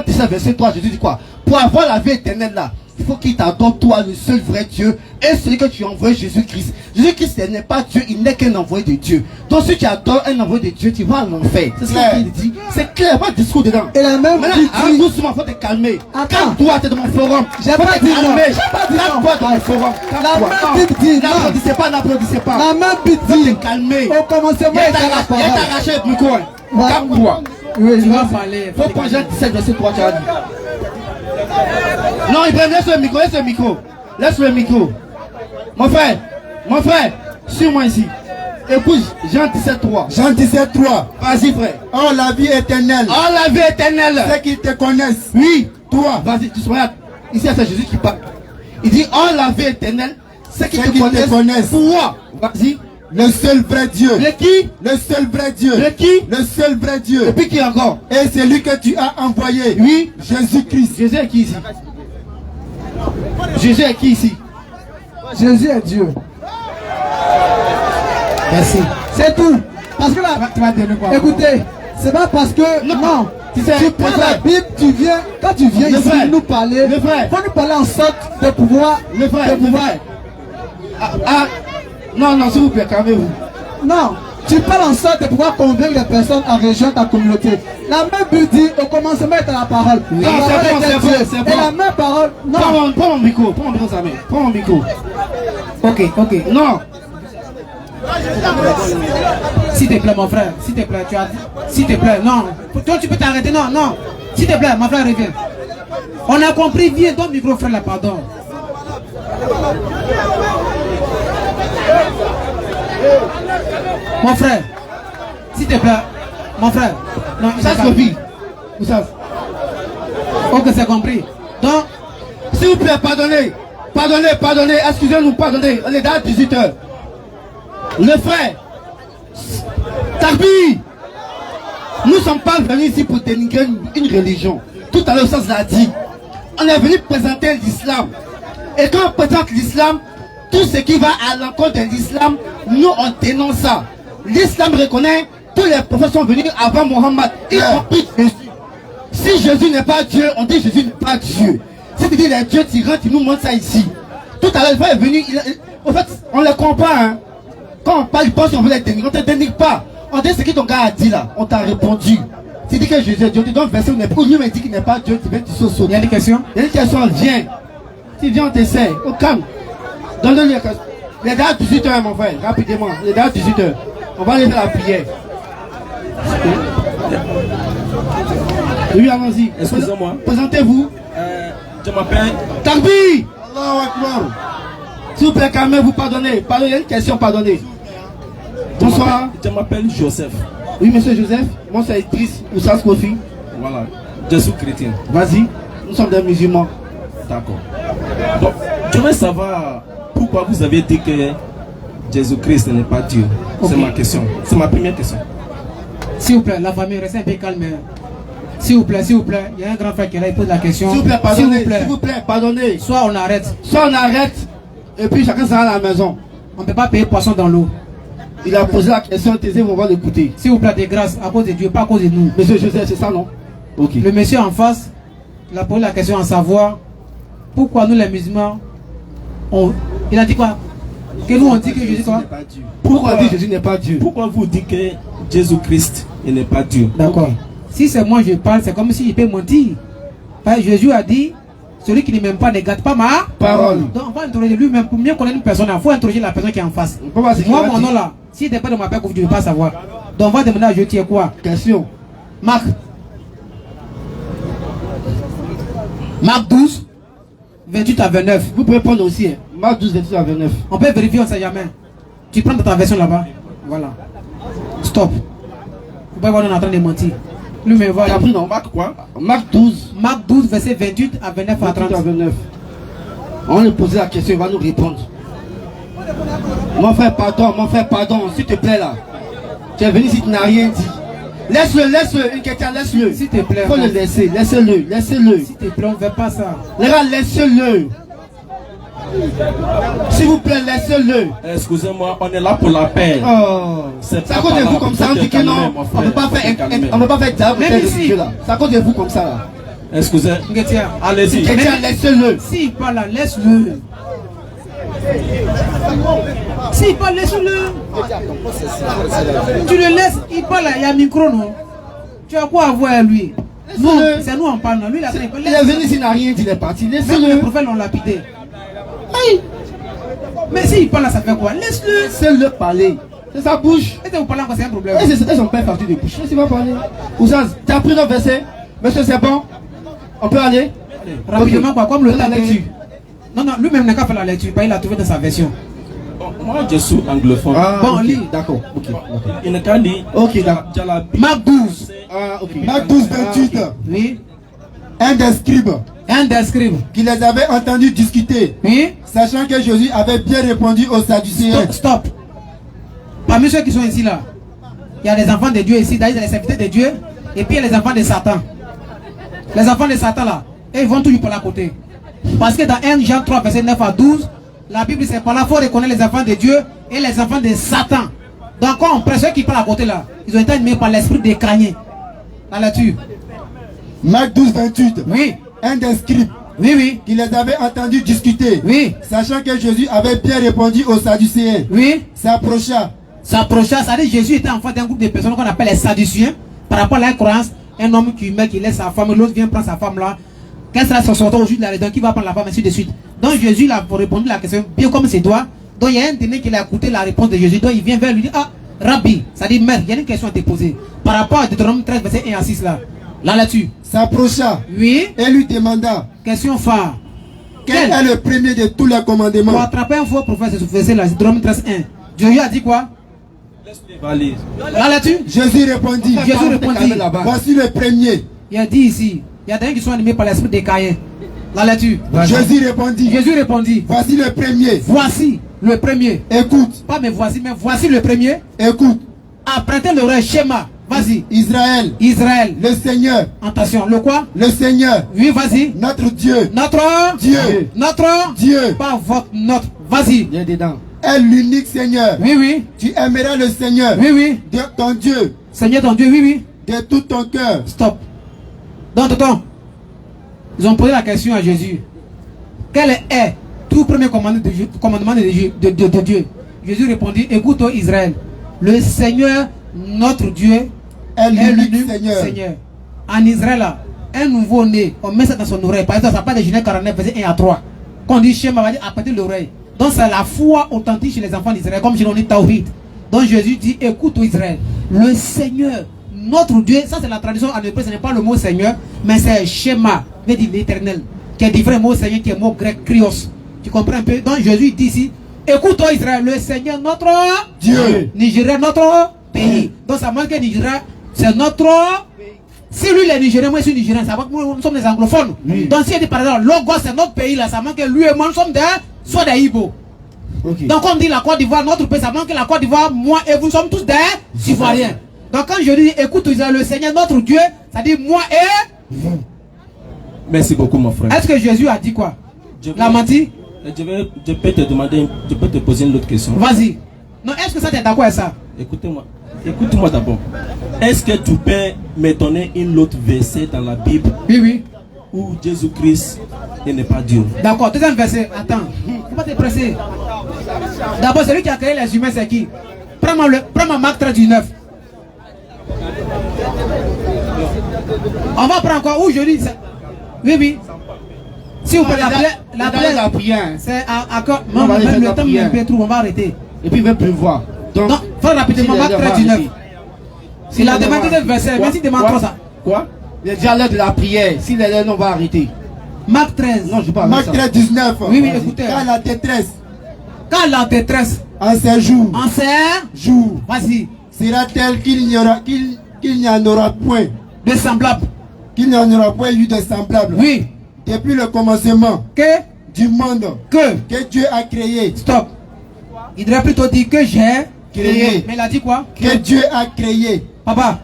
17, verset 3, Jésus dit quoi? Pour avoir la vie éternelle là, il faut qu'il t'adore toi, le seul vrai Dieu, et celui que tu as envoyé, Jésus-Christ. Jésus-Christ n'est pas Dieu, il n'est qu'un envoyé de Dieu. Donc si tu adores un envoyé de Dieu, tu vas en enfer. C'est ce qu'il dit. C'est clair, pas de discours dedans. Et la même Maintenant, Bible dit... doucement, faut te calmer. Attends. Calme-toi, t'es dans mon forum. J'ai pas dit non. J'ai pas dit non. Calme-toi dans mon forum. La même Bible dit non. N'applaudissez pas, n'applaudissez pas. La même Bible Faut dit... te calmer. Au commencement, il y a la Il parole. est arraché le micro. Voilà. Calme-toi. Oui, Tu je vas vais parler. Faut prendre Jean 17, verset 3, tu as dit. Non, Ibrahim, laisse le micro, laisse le micro. Laisse le micro. Mon frère, suis-moi ici. Écoute, Jean 17, 3. Jean 17, 3. Vas-y, frère. Oh, la vie éternelle. Oh, la vie éternelle. Ceux qui te connaissent. Oui. Toi. Vas-y, tu regardes. Ici, c'est Jésus qui parle. Il dit, oh, la vie éternelle. Ceux qui Ceux te qui te connaissent. connaissent. Pourquoi? Vas-y. Le seul vrai Dieu. Le qui? Le seul vrai Dieu. Le qui? Le seul vrai Dieu. Et puis qui encore? Et celui que tu as envoyé. Oui. Jésus-Christ. Jésus est qui ici? Jésus est qui ici? Jésus est Dieu. Merci. C'est tout. Parce que là, Tu vas donner quoi? écoutez, c'est pas parce que... Non. Tu sais, Tu prends le la frère. Bible, tu viens... Quand tu viens Le ici frère. nous parler, Le frère. faut nous parler en sorte de pouvoir... Le frère, de pouvoir... Non, s'il vous plaît, calmez-vous. Non. Tu parles en sorte de pouvoir convaincre les personnes à rejoindre ta communauté. La même Bible dit, au commencement était la parole. Oui, La parole c'est bon, était c'est Dieu. bon, c'est Et bon. la même parole... Non. Prends mon micro, sa main. Prends mon micro. Ok. Non. S'il te plaît, mon frère, s'il te plaît, tu as dit. S'il te plaît, non. Toi, tu peux t'arrêter, non. S'il te plaît, mon frère, reviens. On a compris, viens, ton micro, frère, là, pardon. Mon frère, s'il te plaît, mon frère. Non, Ça, c'est Sophie. Vous savez. Ok, c'est compris. Donc, S'il vous plaît, pardonnez, excusez-nous, pardonnez. On est dans 18h. Le frère, Tarbi, nous ne sommes pas venus ici pour dénigrer une religion. Tout à l'heure, ça l'a dit. On est venu présenter l'islam. Et quand on présente l'islam, tout ce qui va à l'encontre de l'islam, nous on dénonce ça. L'islam reconnaît tous les prophètes sont venus avant Mohammed, y compris Jésus. Si Jésus n'est pas Dieu, on dit Jésus n'est pas Dieu. Si tu dis les dieux tyrans, tu nous montres ça ici. Tout à l'heure, le frère est venu, en fait, on le comprend. Hein. Quand on parle, ils pensent qu'on veut les dénigrer. On ne te dénigre pas. On dit ce que ton gars a dit là. On t'a répondu. Tu dis que Jésus est Dieu. Tu donnes verset où n'est pas. Lui m'a dit qu'il n'est pas Dieu. Tu viens, tu sautes. Il y a des questions? Il y a une question, viens. Tu viens, on t'essaie. Au calme. Donne-le les questions. Les dates 18h, mon frère. Rapidement. Les dates 18h. On va aller faire la prière. Oui, allons-y. Excusez-moi. Présentez-vous. Je m'appelle. Tarbi! Allahu Akbar. S'il vous plaît, calmez-vous, pardonnez. Pardonnez, il y a une question, pardonnez. Bonsoir. Je m'appelle Joseph. Oui, monsieur Joseph. Moi, c'est Idriss Oussas Kofi. Voilà. Je suis chrétien. Vas-y. Nous sommes des musulmans. D'accord. Bon, je veux savoir pourquoi vous avez dit que Jésus-Christ n'est pas Dieu. C'est ma question. C'est ma première question. S'il vous plaît, la famille, restez un peu calme. S'il vous plaît, il y a un grand frère qui est là, il pose la question. S'il vous plaît, pardonnez. S'il vous plaît, pardonnez. Soit on arrête. Soit on arrête, et puis chacun s'en va à la maison. On ne peut pas payer poisson dans l'eau. Il a posé la question, taisez, on va l'écouter. S'il vous plaît, de grâce, à cause de Dieu, pas à cause de nous. Monsieur Joseph, c'est ça, non? Ok. Le monsieur en face, il a posé la question à savoir pourquoi nous les musulmans, il a dit quoi? Que nous on dit que Jésus quoi? Pourquoi on dit que Jésus n'est pas Dieu? Pourquoi vous dites que Jésus-Christ n'est pas Dieu? D'accord. Si c'est moi je parle, c'est comme s'il peut mentir. Parce que Jésus a dit, celui qui ne m'aime pas ne gâte pas ma parole. Donc on va interroger lui-même. Pour mieux connaître une personne, il faut interroger la personne qui est en face. Moi, mon nom là, s'il n'est pas de ma père, vous ne devez pas savoir. Donc on va demander à Jésus, tu es quoi? Question. Marc 12, 28 à 29. Vous pouvez prendre aussi. Hein. Marc 12, 28 à 29. On peut vérifier, on ne sait jamais. Tu prends dans ta version là-bas. Voilà. Stop. Vous pouvez voir, on est en train de mentir. Lui me voit. Tu as pris non? Marc quoi? Marc 12. Marc 12, verset 28 à 29 à 30. À 29. On lui pose la question, il va nous répondre. Mon frère, pardon, s'il te plaît là. Tu es venu ici, tu n'as rien dit. Laisse-le, une question, laisse-le. S'il te plaît. Faut le laisser, laissez-le. S'il te plaît, on ne fait pas ça. Les gars, laissez-le. S'il vous plaît, laissez-le. Excusez-moi, on est là pour la paix. Oh. C'est à cause de vous comme ça, on dit que non. On ne peut pas faire diable de Dieu là. C'est à cause de vous comme ça là. Excusez. Allez-y. Laissez-le. S'il parle là, laisse-le. S'il parle, laisse-le. Tu le laisses, il parle là, il y a un micro, non? Tu as quoi à voir à lui? Non, c'est nous on parle, non? Lui, il est venu ici, il n'a rien dit, il est parti. Laissez-le. Les prophètes l'ont lapidé. Aïe. Mais s'il parle là, ça fait quoi? Laisse-le. Laissez-le parler. C'est sa bouche. Est-ce que vous parlez encore, c'est un problème? Elles sont pas parties de bouche. Laissez moi parler. Ouzaz, tu as pris notre verset? Monsieur, c'est bon? On peut aller? Rapidement, quoi, comme le temps lecture. Non, lui-même n'a qu'à faire la lecture, il a trouvé dans sa version. Moi, je suis anglophone. Bon, on lit. D'accord. Il n'a qu'à lire. Ok, d'accord. Marc 12. Marc 12, 28. Oui. Un des scribes qui les avait entendus discuter, oui, sachant que Jésus avait bien répondu aux Sadducéens. Stop. Parmi ceux qui sont ici là, il y a les enfants de Dieu ici, d'ailleurs il y a les serviteurs de Dieu, et puis il y a les enfants de Satan. Les enfants de Satan là, ils vont toujours par la côté. Parce que dans 1 Jean 3, verset 9 à 12, la Bible c'est par là, il faut reconnaître les enfants de Dieu et les enfants de Satan. Donc quand on presse ceux qui parlent à côté là, ils ont été animés par l'esprit des crâniens. La lecture. Marc 12, 28. Oui. Un des scribes, oui, qui les avait entendus discuter, oui, sachant que Jésus avait bien répondu aux Sadducéens, oui, s'approcha, ça dit que Jésus était enfant d'un groupe de personnes qu'on appelle les Sadduciens. Par rapport à la croyance, un homme qui meurt, qui laisse sa femme, l'autre vient prendre sa femme là. Quel sera son sort au juge de la raison? Qui va prendre la femme, ainsi de suite. Donc Jésus il a répondu à la question bien comme ses doigts. Donc il y a un dernier qui a écouté la réponse de Jésus. Donc il vient vers lui et dit, ah, Rabbi, ça dit maître, il y a une question à te poser. Par rapport à Deutéronome 13, verset 1 à 6 là. Là-dessus. S'approcha, oui, et lui demanda, question phare. Quel est le premier de tous les commandements? Pour attraper un faux prophète, c'est ce verset là, Deutéronome 13, 1. Jésus a dit quoi? Là-dessus. Jésus répondit, voici le premier. Il a dit ici, il y a des gens qui sont animés par l'esprit des Caïens. Là-dessus. Jésus répondit, voici le premier. Voici le premier. Écoute. Pas mais voici le premier. Écoute. Apprêtez l'oreille, schéma. Vas-y. Israël. Le Seigneur. Attention, le quoi? Le Seigneur. Oui, vas-y. Notre Dieu. Notre Dieu. Pas notre. Vas-y. Viens dedans. Est l'unique Seigneur. Oui. Tu aimeras le Seigneur. Oui. De ton Dieu. Seigneur ton Dieu, oui. De tout ton cœur. Stop. Donc, ils ont posé la question à Jésus. Quel est tout premier commandement de Dieu? Jésus répondit, écoute, ô Israël, le Seigneur, notre Dieu, est l'unique Seigneur. En Israël, là, un nouveau-né, on met ça dans son oreille. Par exemple, ça parle de Genèse 49, verset 1 à 3. Quand on dit Shema, on va dire à partir de l'oreille. Donc c'est la foi authentique chez les enfants d'Israël, comme je l'ai dit Tawhid. Donc Jésus dit, écoute, ô Israël, le Seigneur, notre Dieu, ça c'est la tradition en hébreu, ce n'est pas le mot Seigneur, mais c'est Shema, veut dire l'éternel, qui est différent mot Seigneur, qui est mot grec, Krios. Tu comprends un peu? Donc Jésus dit ici, écoute, ô Israël, le Seigneur, notre Dieu, Nigeria, notre pays. Donc ça manque que Nigeria, c'est notre. Si lui il est Nigérien, moi je suis Nigérien, ça va que nous sommes des anglophones. Oui. Donc si il dit par exemple, Logos c'est notre pays là, ça manque que lui et moi nous sommes soit des Igbo. Okay. Donc on dit la Côte d'Ivoire, notre pays, ça manque que la Côte d'Ivoire, moi et vous sommes tous des Ivoiriens. Donc quand je dis écoute Israël, le Seigneur notre Dieu, ça dit moi et vous. Merci beaucoup mon frère. Est-ce que Jésus a dit quoi? Il a menti? Je peux te demander, je peux te poser une autre question. Vas-y. Non, est-ce que ça t'es d'accord avec ça? Écoute-moi d'abord. Est-ce que tu peux me donner une autre verset dans la Bible? Oui. Où Jésus-Christ n'est pas Dieu. D'accord, deuxième verset. Attends, faut pas te presser. D'abord, celui qui a créé les humains, c'est qui? Prends-moi Marc 13:19. On va prendre quoi? Où je dis ça? Oui. Si vous pouvez la prière, c'est à quoi? Non, même le temps est un peu trop, on va arrêter. Et puis il va pleuvoir. Donc, faut rapidement Marc 13:19. Il a demandé le verset, mais s'il demande trop ça. Quoi? Il y a déjà l'heure de la prière. S'il est là, on va arrêter. Marc 13. Non, je parle. Marc 13:19. Oui, écoutez. Quand la détresse. En ces jours. Vas-y. Sera tel qu'il n'y en aura point. De semblable. Qu'il n'y en aura point eu de semblable. Oui. Depuis le commencement. Du monde. Que Dieu a créé. Stop. Il devrait plutôt dire que j'ai créé. Mais il a dit quoi? Que Dieu a créé. Papa,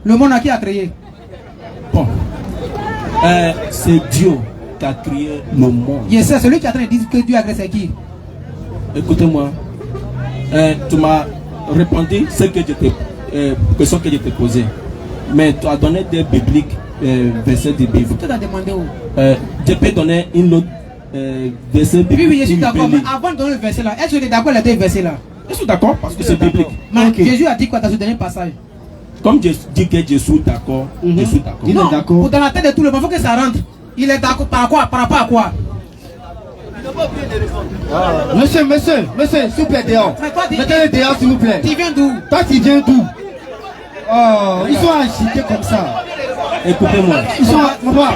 le monde à qui a créé? Bon. C'est Dieu qui a créé le monde. Yes, c'est celui qui est en train de dire que Dieu a créé, c'est qui? Écoutez-moi. Tu m'as répondu ce que je t'ai question que je t'ai posée. Mais tu as donné des bibliques, versets de Bible. Tu t'as demandé où? Je peux donner une autre verset biblique. Oui, je suis d'accord. Mais avant de donner le verset là, est-ce que tu es d'accord avec les deux versets là? Je suis d'accord parce que c'est biblique. Okay. Jésus a dit quoi dans ce dernier passage? Comme je dis que je suis d'accord, je suis d'accord. Il est d'accord. Dans la tête de tout le monde, il faut que ça rentre. Il est d'accord par quoi? Par rapport à quoi? Monsieur, s'il vous plaît, dehors. Mettez-le dehors, s'il vous plaît. Tu viens d'où? Toi, tu viens d'où? Oh, ils sont agités comme ça. Écoutez-moi. Ils sont.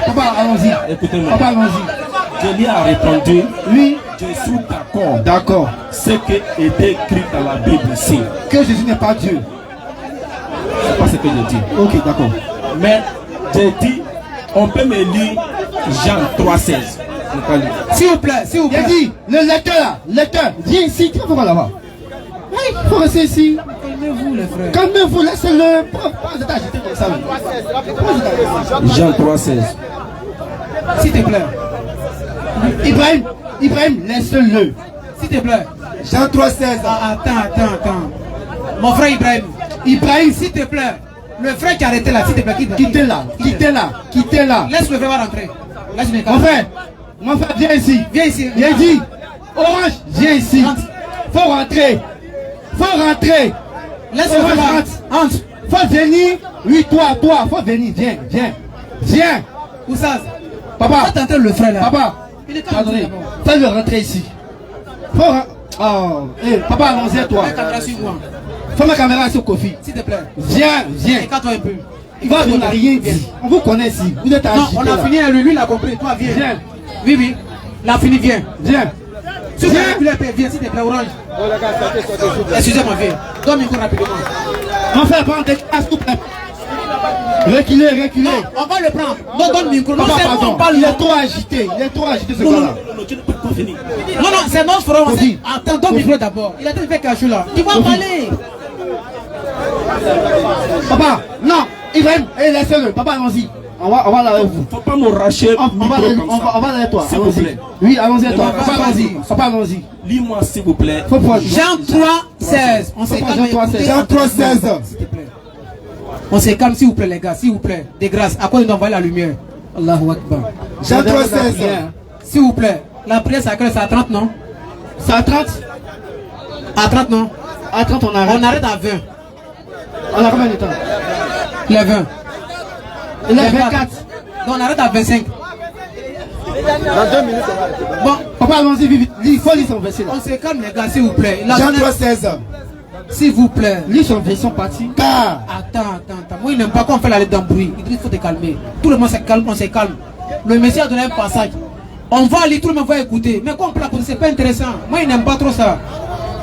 Papa, allons-y. Écoutez-moi. Papa, allons-y. Je lui ai répondu. Oui. Je suis d'accord. D'accord. Ce qui est écrit dans la Bible ici. Que Jésus n'est pas Dieu. C'est pas ce que je dis. Ok, d'accord. Mais j'ai dit, on peut me lire Jean 3,16. S'il vous plaît. J'ai dit, le lecteur, viens ici, tu vas voir là-bas. Oui, il faut rester ici. Calmez-vous, les frères. Calmez-vous, laissez-le. Pas d'agiter comme ça. Jean 3,16. S'il te plaît. Ibrahim, laisse-le. S'il te plaît. Jean 3,16. Attends. Mon frère Ibrahim, s'il te plaît. Le frère qui a arrêté là, s'il te plaît. Quittez là. Laisse le frère rentrer. Mon frère, viens ici. Viens dit. Orange, viens ici. Faut rentrer. Laisse le frère entre. Faut venir. Oui, toi. Faut venir. Viens. Oussaz. Papa. Faut t'entendre le frère là. Papa. Pardonnez. Fais-le rentrer ici. Papa, allons-y à toi. Fais ma caméra sur Kofi. S'il te plaît. Viens. Écarte-toi un peu. Il va vous rien dire. On vous connaît ici. Vous êtes agité. Non, on a fini, lui il a compris. Toi, viens. Oui. Il a fini, viens. S'il te plaît, viens, s'il te plaît, Orange. Excusez-moi, viens. Donne micro rapidement. On fait prendre des casques, s'il vous plaît. Reculez. Non, on va le prendre. Non, donne le micro. Non, pardon. Il est trop agité. Ce gars-là. Non, c'est notre frère. Attends, donne le micro d'abord. Il a été fait quelque chose là. Tu vas parler. Papa, non. Ibrahim, laissez-le. Papa, allons-y. On va là avec vous. Faut pas m'arracher. On va là avec toi. S'il vous plaît. Oui, allons-y avec toi. Papa, allons-y. Lis-moi, s'il vous plaît. Jean 3,16. On s'est calme. Jean 3,16. S'il te plaît. On s'est calme, s'il vous plaît, les gars. S'il vous plaît. De grâce. À quoi il nous envoie la lumière? Allahu Akbar. Jean 3,16. S'il vous plaît. La prière sacrée, c'est à 30, non? C'est à 30? À 30 non. À 30 on arrête. On arrête à 20. On a combien de temps? Les 20. Les 24. Non, on arrête à 25. Dans 2 minutes, on va arrêter. Bon, papa, allons-y vite. Il faut lire son verset là. On se calme les gars, s'il vous plaît. Jean 3,16. S'il vous plaît. Lis son verset parti. Car Attends. Moi, il n'aime pas qu'on fait la lettre d'embrouille. Il faut te calmer. Tout le monde se calme, on se calme. Le Messie a donné un passage. On va lire, tout le monde va écouter. Mais quand on peut la poser, c'est pas intéressant. Moi, il n'aime pas trop ça.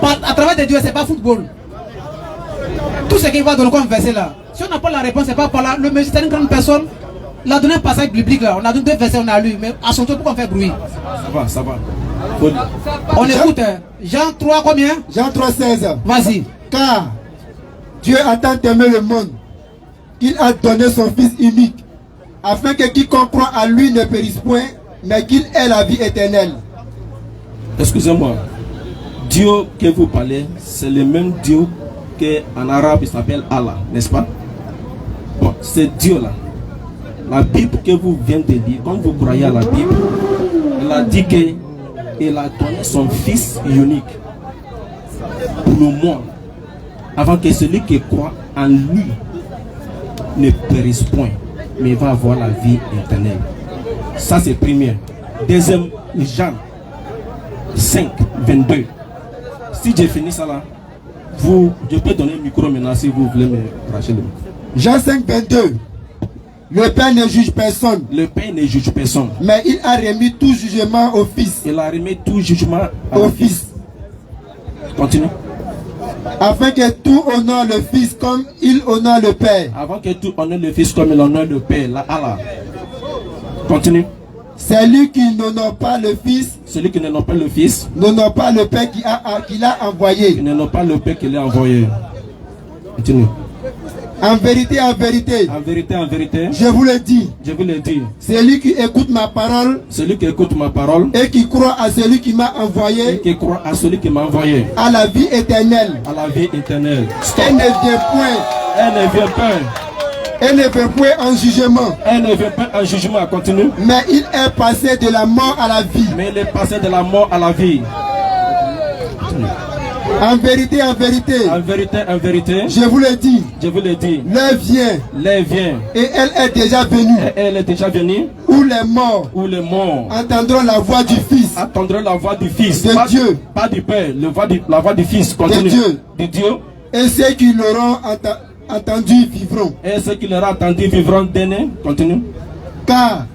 À travers des dieux, c'est pas football. Tout ce qu'il va donner comme verset là. Si on n'a pas la réponse, c'est pas par là. Le Messie, c'est une grande personne. Il a donné un passage biblique là. On a donné 2 versets, on a lu. Mais à son tour, pourquoi on fait bruit? Ça va. On écoute. Jean 3, combien? Jean 3,16. Vas-y. Car Dieu a tant aimé le monde qu'il a donné son Fils unique, afin que quiconque croit à lui ne périsse point, mais qu'il ait la vie éternelle. Excusez-moi. Dieu que vous parlez, c'est le même Dieu qu'en arabe il s'appelle Allah, n'est-ce pas? Bon, c'est Dieu là. La Bible que vous venez de lire, quand vous croyez à la Bible, il a dit qu'il a donné son Fils unique pour le monde, avant que celui qui croit en lui ne périsse point, mais va avoir la vie éternelle. Ça c'est premier. Deuxième, Jean 5, 22. Si j'ai fini ça là, je peux donner le micro maintenant si vous voulez me cracher le micro. Jean 5, 22. Le Père ne juge personne. Le Père ne juge personne. Mais il a remis tout jugement au Fils. Il a remis tout jugement au Fils. Continue. Afin que tout honore le Fils comme il honore le Père. Avant que tout honore le Fils comme il honore le Père. Là, Allah. Continue. Celui qui n'honore pas le Fils. Celui qui n'honore pas le Fils. N'honore pas le Père qui l'a envoyé. Il n'honore pas le Père qui l'a envoyé. Continue. En vérité, en vérité. En vérité, en vérité. Je vous le dis. Je vous le dis. Celui qui écoute ma parole. Celui qui écoute ma parole. Et qui croit à celui qui m'a envoyé. Et qui croit à celui qui m'a envoyé. À la vie éternelle. À la vie éternelle. Stop. Elle ne vient point. Elle ne vient pas. Elle ne vient point en jugement. Elle ne vient pas en jugement. Continue. Mais il est passé de la mort à la vie. Mais il est passé de la mort à la vie. Continue. En vérité, en vérité. En vérité, en vérité. Je vous le dis. Je vous le dis. L'heure vient. L'heure vient. Et elle est déjà venue. Et elle est déjà venue. Où les morts. Où les morts. Entendront la voix du Fils. Entendront la voix du Fils. De Dieu. Pas du Père. La voix du Fils. Continue. De Dieu. De Dieu. Et ceux qui l'auront entendu vivront. Et ceux qui l'auront entendu vivront d'année. Continue. Car.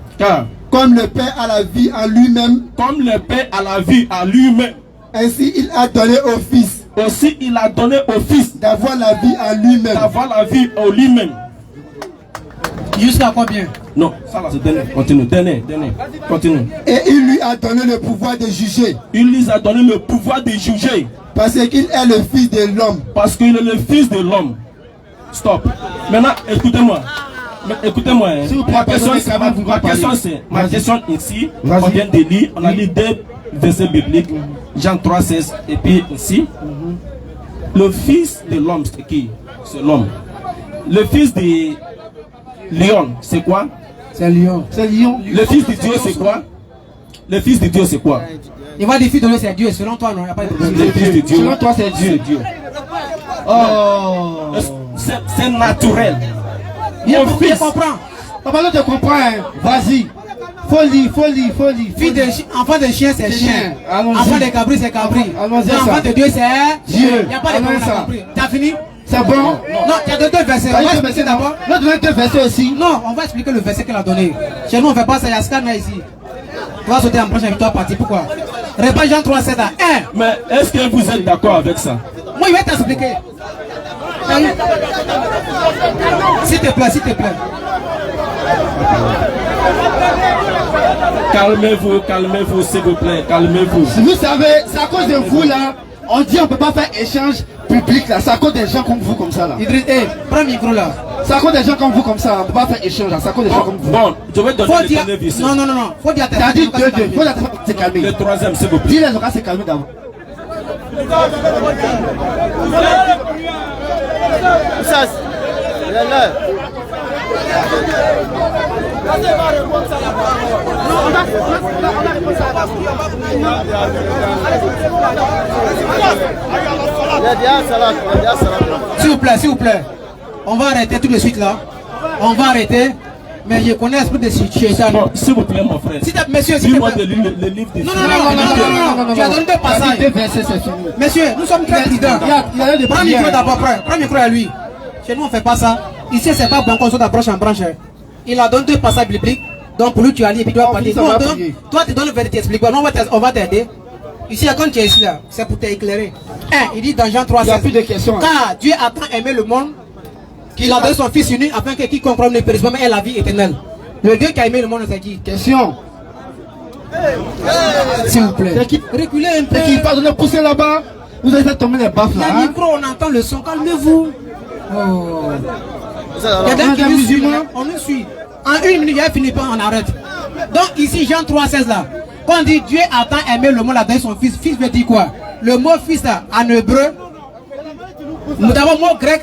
Comme le Père a la vie en lui-même. Comme le Père a la vie en lui-même. Ainsi il a donné au Fils. Aussi il a donné au Fils. D'avoir la vie en lui-même. D'avoir la vie en lui-même. Jusqu'à combien? Non, ça là c'est donné. Continue. Donné. Continue. Et il lui a donné le pouvoir de juger. Il lui a donné le pouvoir de juger. Parce qu'il est le Fils de l'homme. Parce qu'il est le Fils de l'homme. Stop. Maintenant, écoutez-moi. Écoutez-moi. Ma question ici, on vient de lire, on a lu 2 versets bibliques, Jean 3,16 et puis ici. Le Fils de l'homme, c'est qui? C'est l'homme. Le Fils de Lion, c'est quoi? C'est Lion. Le Fils de Dieu, c'est quoi? Le Fils de Dieu, c'est quoi? Il va dire Fils de Dieu, c'est Dieu. Selon toi, non, il n'y a pas de problème. Le Fils de Dieu. Selon toi, c'est Dieu. Oh. C'est naturel. Mon fils comprend. Papa, non, te comprends. Hein. Vas-y. Folie. Enfant de chien, c'est chien. Enfant de cabri, c'est cabri. Enfant de Dieu, c'est Dieu. Il n'y a pas de problème à cabri. T'as fini? C'est bon? Non, tu as donné 2 versets. On va expliquer d'abord. Non, donner 2 versets aussi. Non, on va expliquer le verset qu'elle a donné. Chez nous, on ne fait pas ça. Il y a scanner ici. Tu vas sauter en prochaine victoire partie. Pourquoi? Répète Jean 3, 7 à 1. Mais est-ce que vous êtes d'accord avec ça? Moi, je vais t'expliquer. S'il te plaît. Calmez-vous, s'il vous plaît, calmez-vous. Vous savez, c'est à cause de vous là, on dit on peut pas faire échange public là, c'est à cause des gens comme vous comme ça là. Idriss, prends le micro là. C'est à cause des gens comme vous comme ça, on peut pas faire échange là, c'est à cause des gens comme vous. Bon, je vais donner le dernier verset. Non, faut dire à t'as dit 2, faut dire à se calmer. Le 3e, s'il vous plaît. Dis les gens à se calmer d'abord. S'il vous plaît. On va arrêter tout de suite là. On va arrêter. Mais je connais l'esprit de situation. Bon, s'il vous plaît, mon frère. Monsieur, s'il vous plaît. Le livre de Non. Tu as donné deux passages. Monsieur, nous sommes très prudents. Prends le micro d'abord, prends le micro à lui. Chez nous, on ne fait pas ça. Ici, c'est pas bon qu'on soit de branche en branche. Il a donné deux passages bibliques. Donc, pour lui, tu as lu et puis tu dois parler. Toi, tu donnes le vérité, explique. On va t'aider. Ici, quand tu es ici, là, c'est pour t'éclairer. Il dit dans Jean 3, il n'y a plus de questions. Car Dieu a tant aimé le monde qu'il a donné son Fils unique afin que qui comprenne ne périsse pas, mais ait la vie éternelle. Le Dieu qui a aimé le monde, c'est qui? Question. S'il vous plaît. Reculez un peu. C'est qui pardonne, poussez là-bas. Vous allez faire tomber les baffes là. Le micro, on entend le son. Calmez-vous. Oh. Il y a des qui nous suivent. On nous suit. En une minute, il finit pas, on arrête. Donc ici, Jean 3,16 là. Quand on dit Dieu a tant aimé le monde, a donné son Fils. Fils veut dire quoi? Le mot fils là, en hébreu, nous avons le mot grec,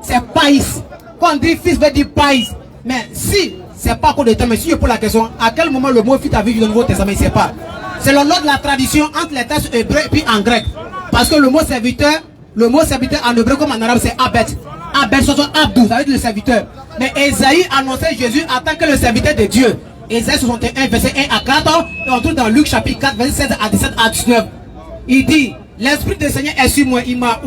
c'est païs. Quand on dit fils veut dire païs. Mais si, c'est pas encore de temps, mais si je pose la question, à quel moment le mot fils a vu dans le Nouveau Testament, il ne sait pas. C'est le lot de la tradition entre les textes hébreux et puis en grec. Parce que le mot serviteur en hébreu comme en arabe, c'est abed. Abed, c'est abdou, ça veut dire le serviteur. Mais Esaïe annonçait Jésus en tant que le serviteur de Dieu. Esaïe 61, verset 1 à 4, et on trouve dans Luc chapitre 4, verset 16 à 17 à 19. Il dit, l'Esprit du Seigneur est sur moi, il m'a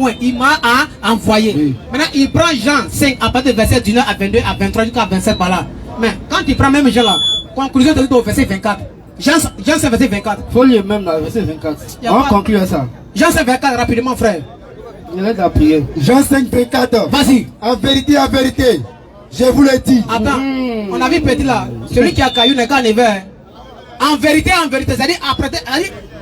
envoyé. Oui. Maintenant, il prend Jean 5, à partir du verset 19 à 22 à 23 jusqu'à 27 par là. Mais quand il prend même Jean là, conclusion de au verset 24. Jean 5, verset 24. Faut lire même là, verset 24. On va conclure ça. Jean 5, 24, rapidement, frère. Il est à prier. Jean 5, 24. Vas-y. En vérité, je vous le dis. Attends, on a vu petit là, celui qui a caillou n'est qu'un hiver. En vérité, c'est-à-dire après,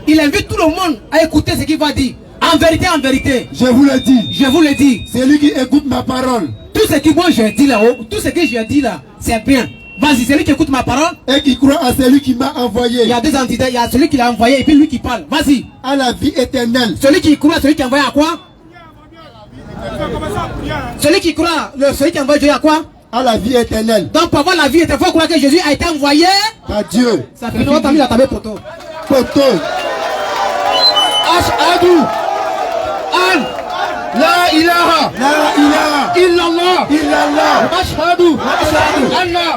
il invite tout le monde à écouter ce qu'il va dire. En vérité. Je vous le dis. Je vous le dis. C'est lui qui écoute ma parole. Tout ce que moi j'ai dit là-haut, tout ce que j'ai dit là, c'est bien. Vas-y, c'est lui qui écoute ma parole. Et qui croit à celui qui m'a envoyé. Il y a deux entités, il y a celui qui l'a envoyé et puis lui qui parle. Vas-y. À la vie éternelle. Celui qui croit, celui qui a envoyé à quoi? Celui qui croit, celui qui a envoyé Dieu à quoi? À la vie éternelle. Donc pour avoir la vie éternelle, il faut croire que Jésus a été envoyé par Dieu. Ça fait longtemps qu'il a tapé poteau. Ashhadu an la ilaha illallah ashhadu anna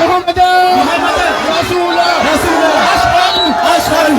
muhammadan rasulullah ashhadu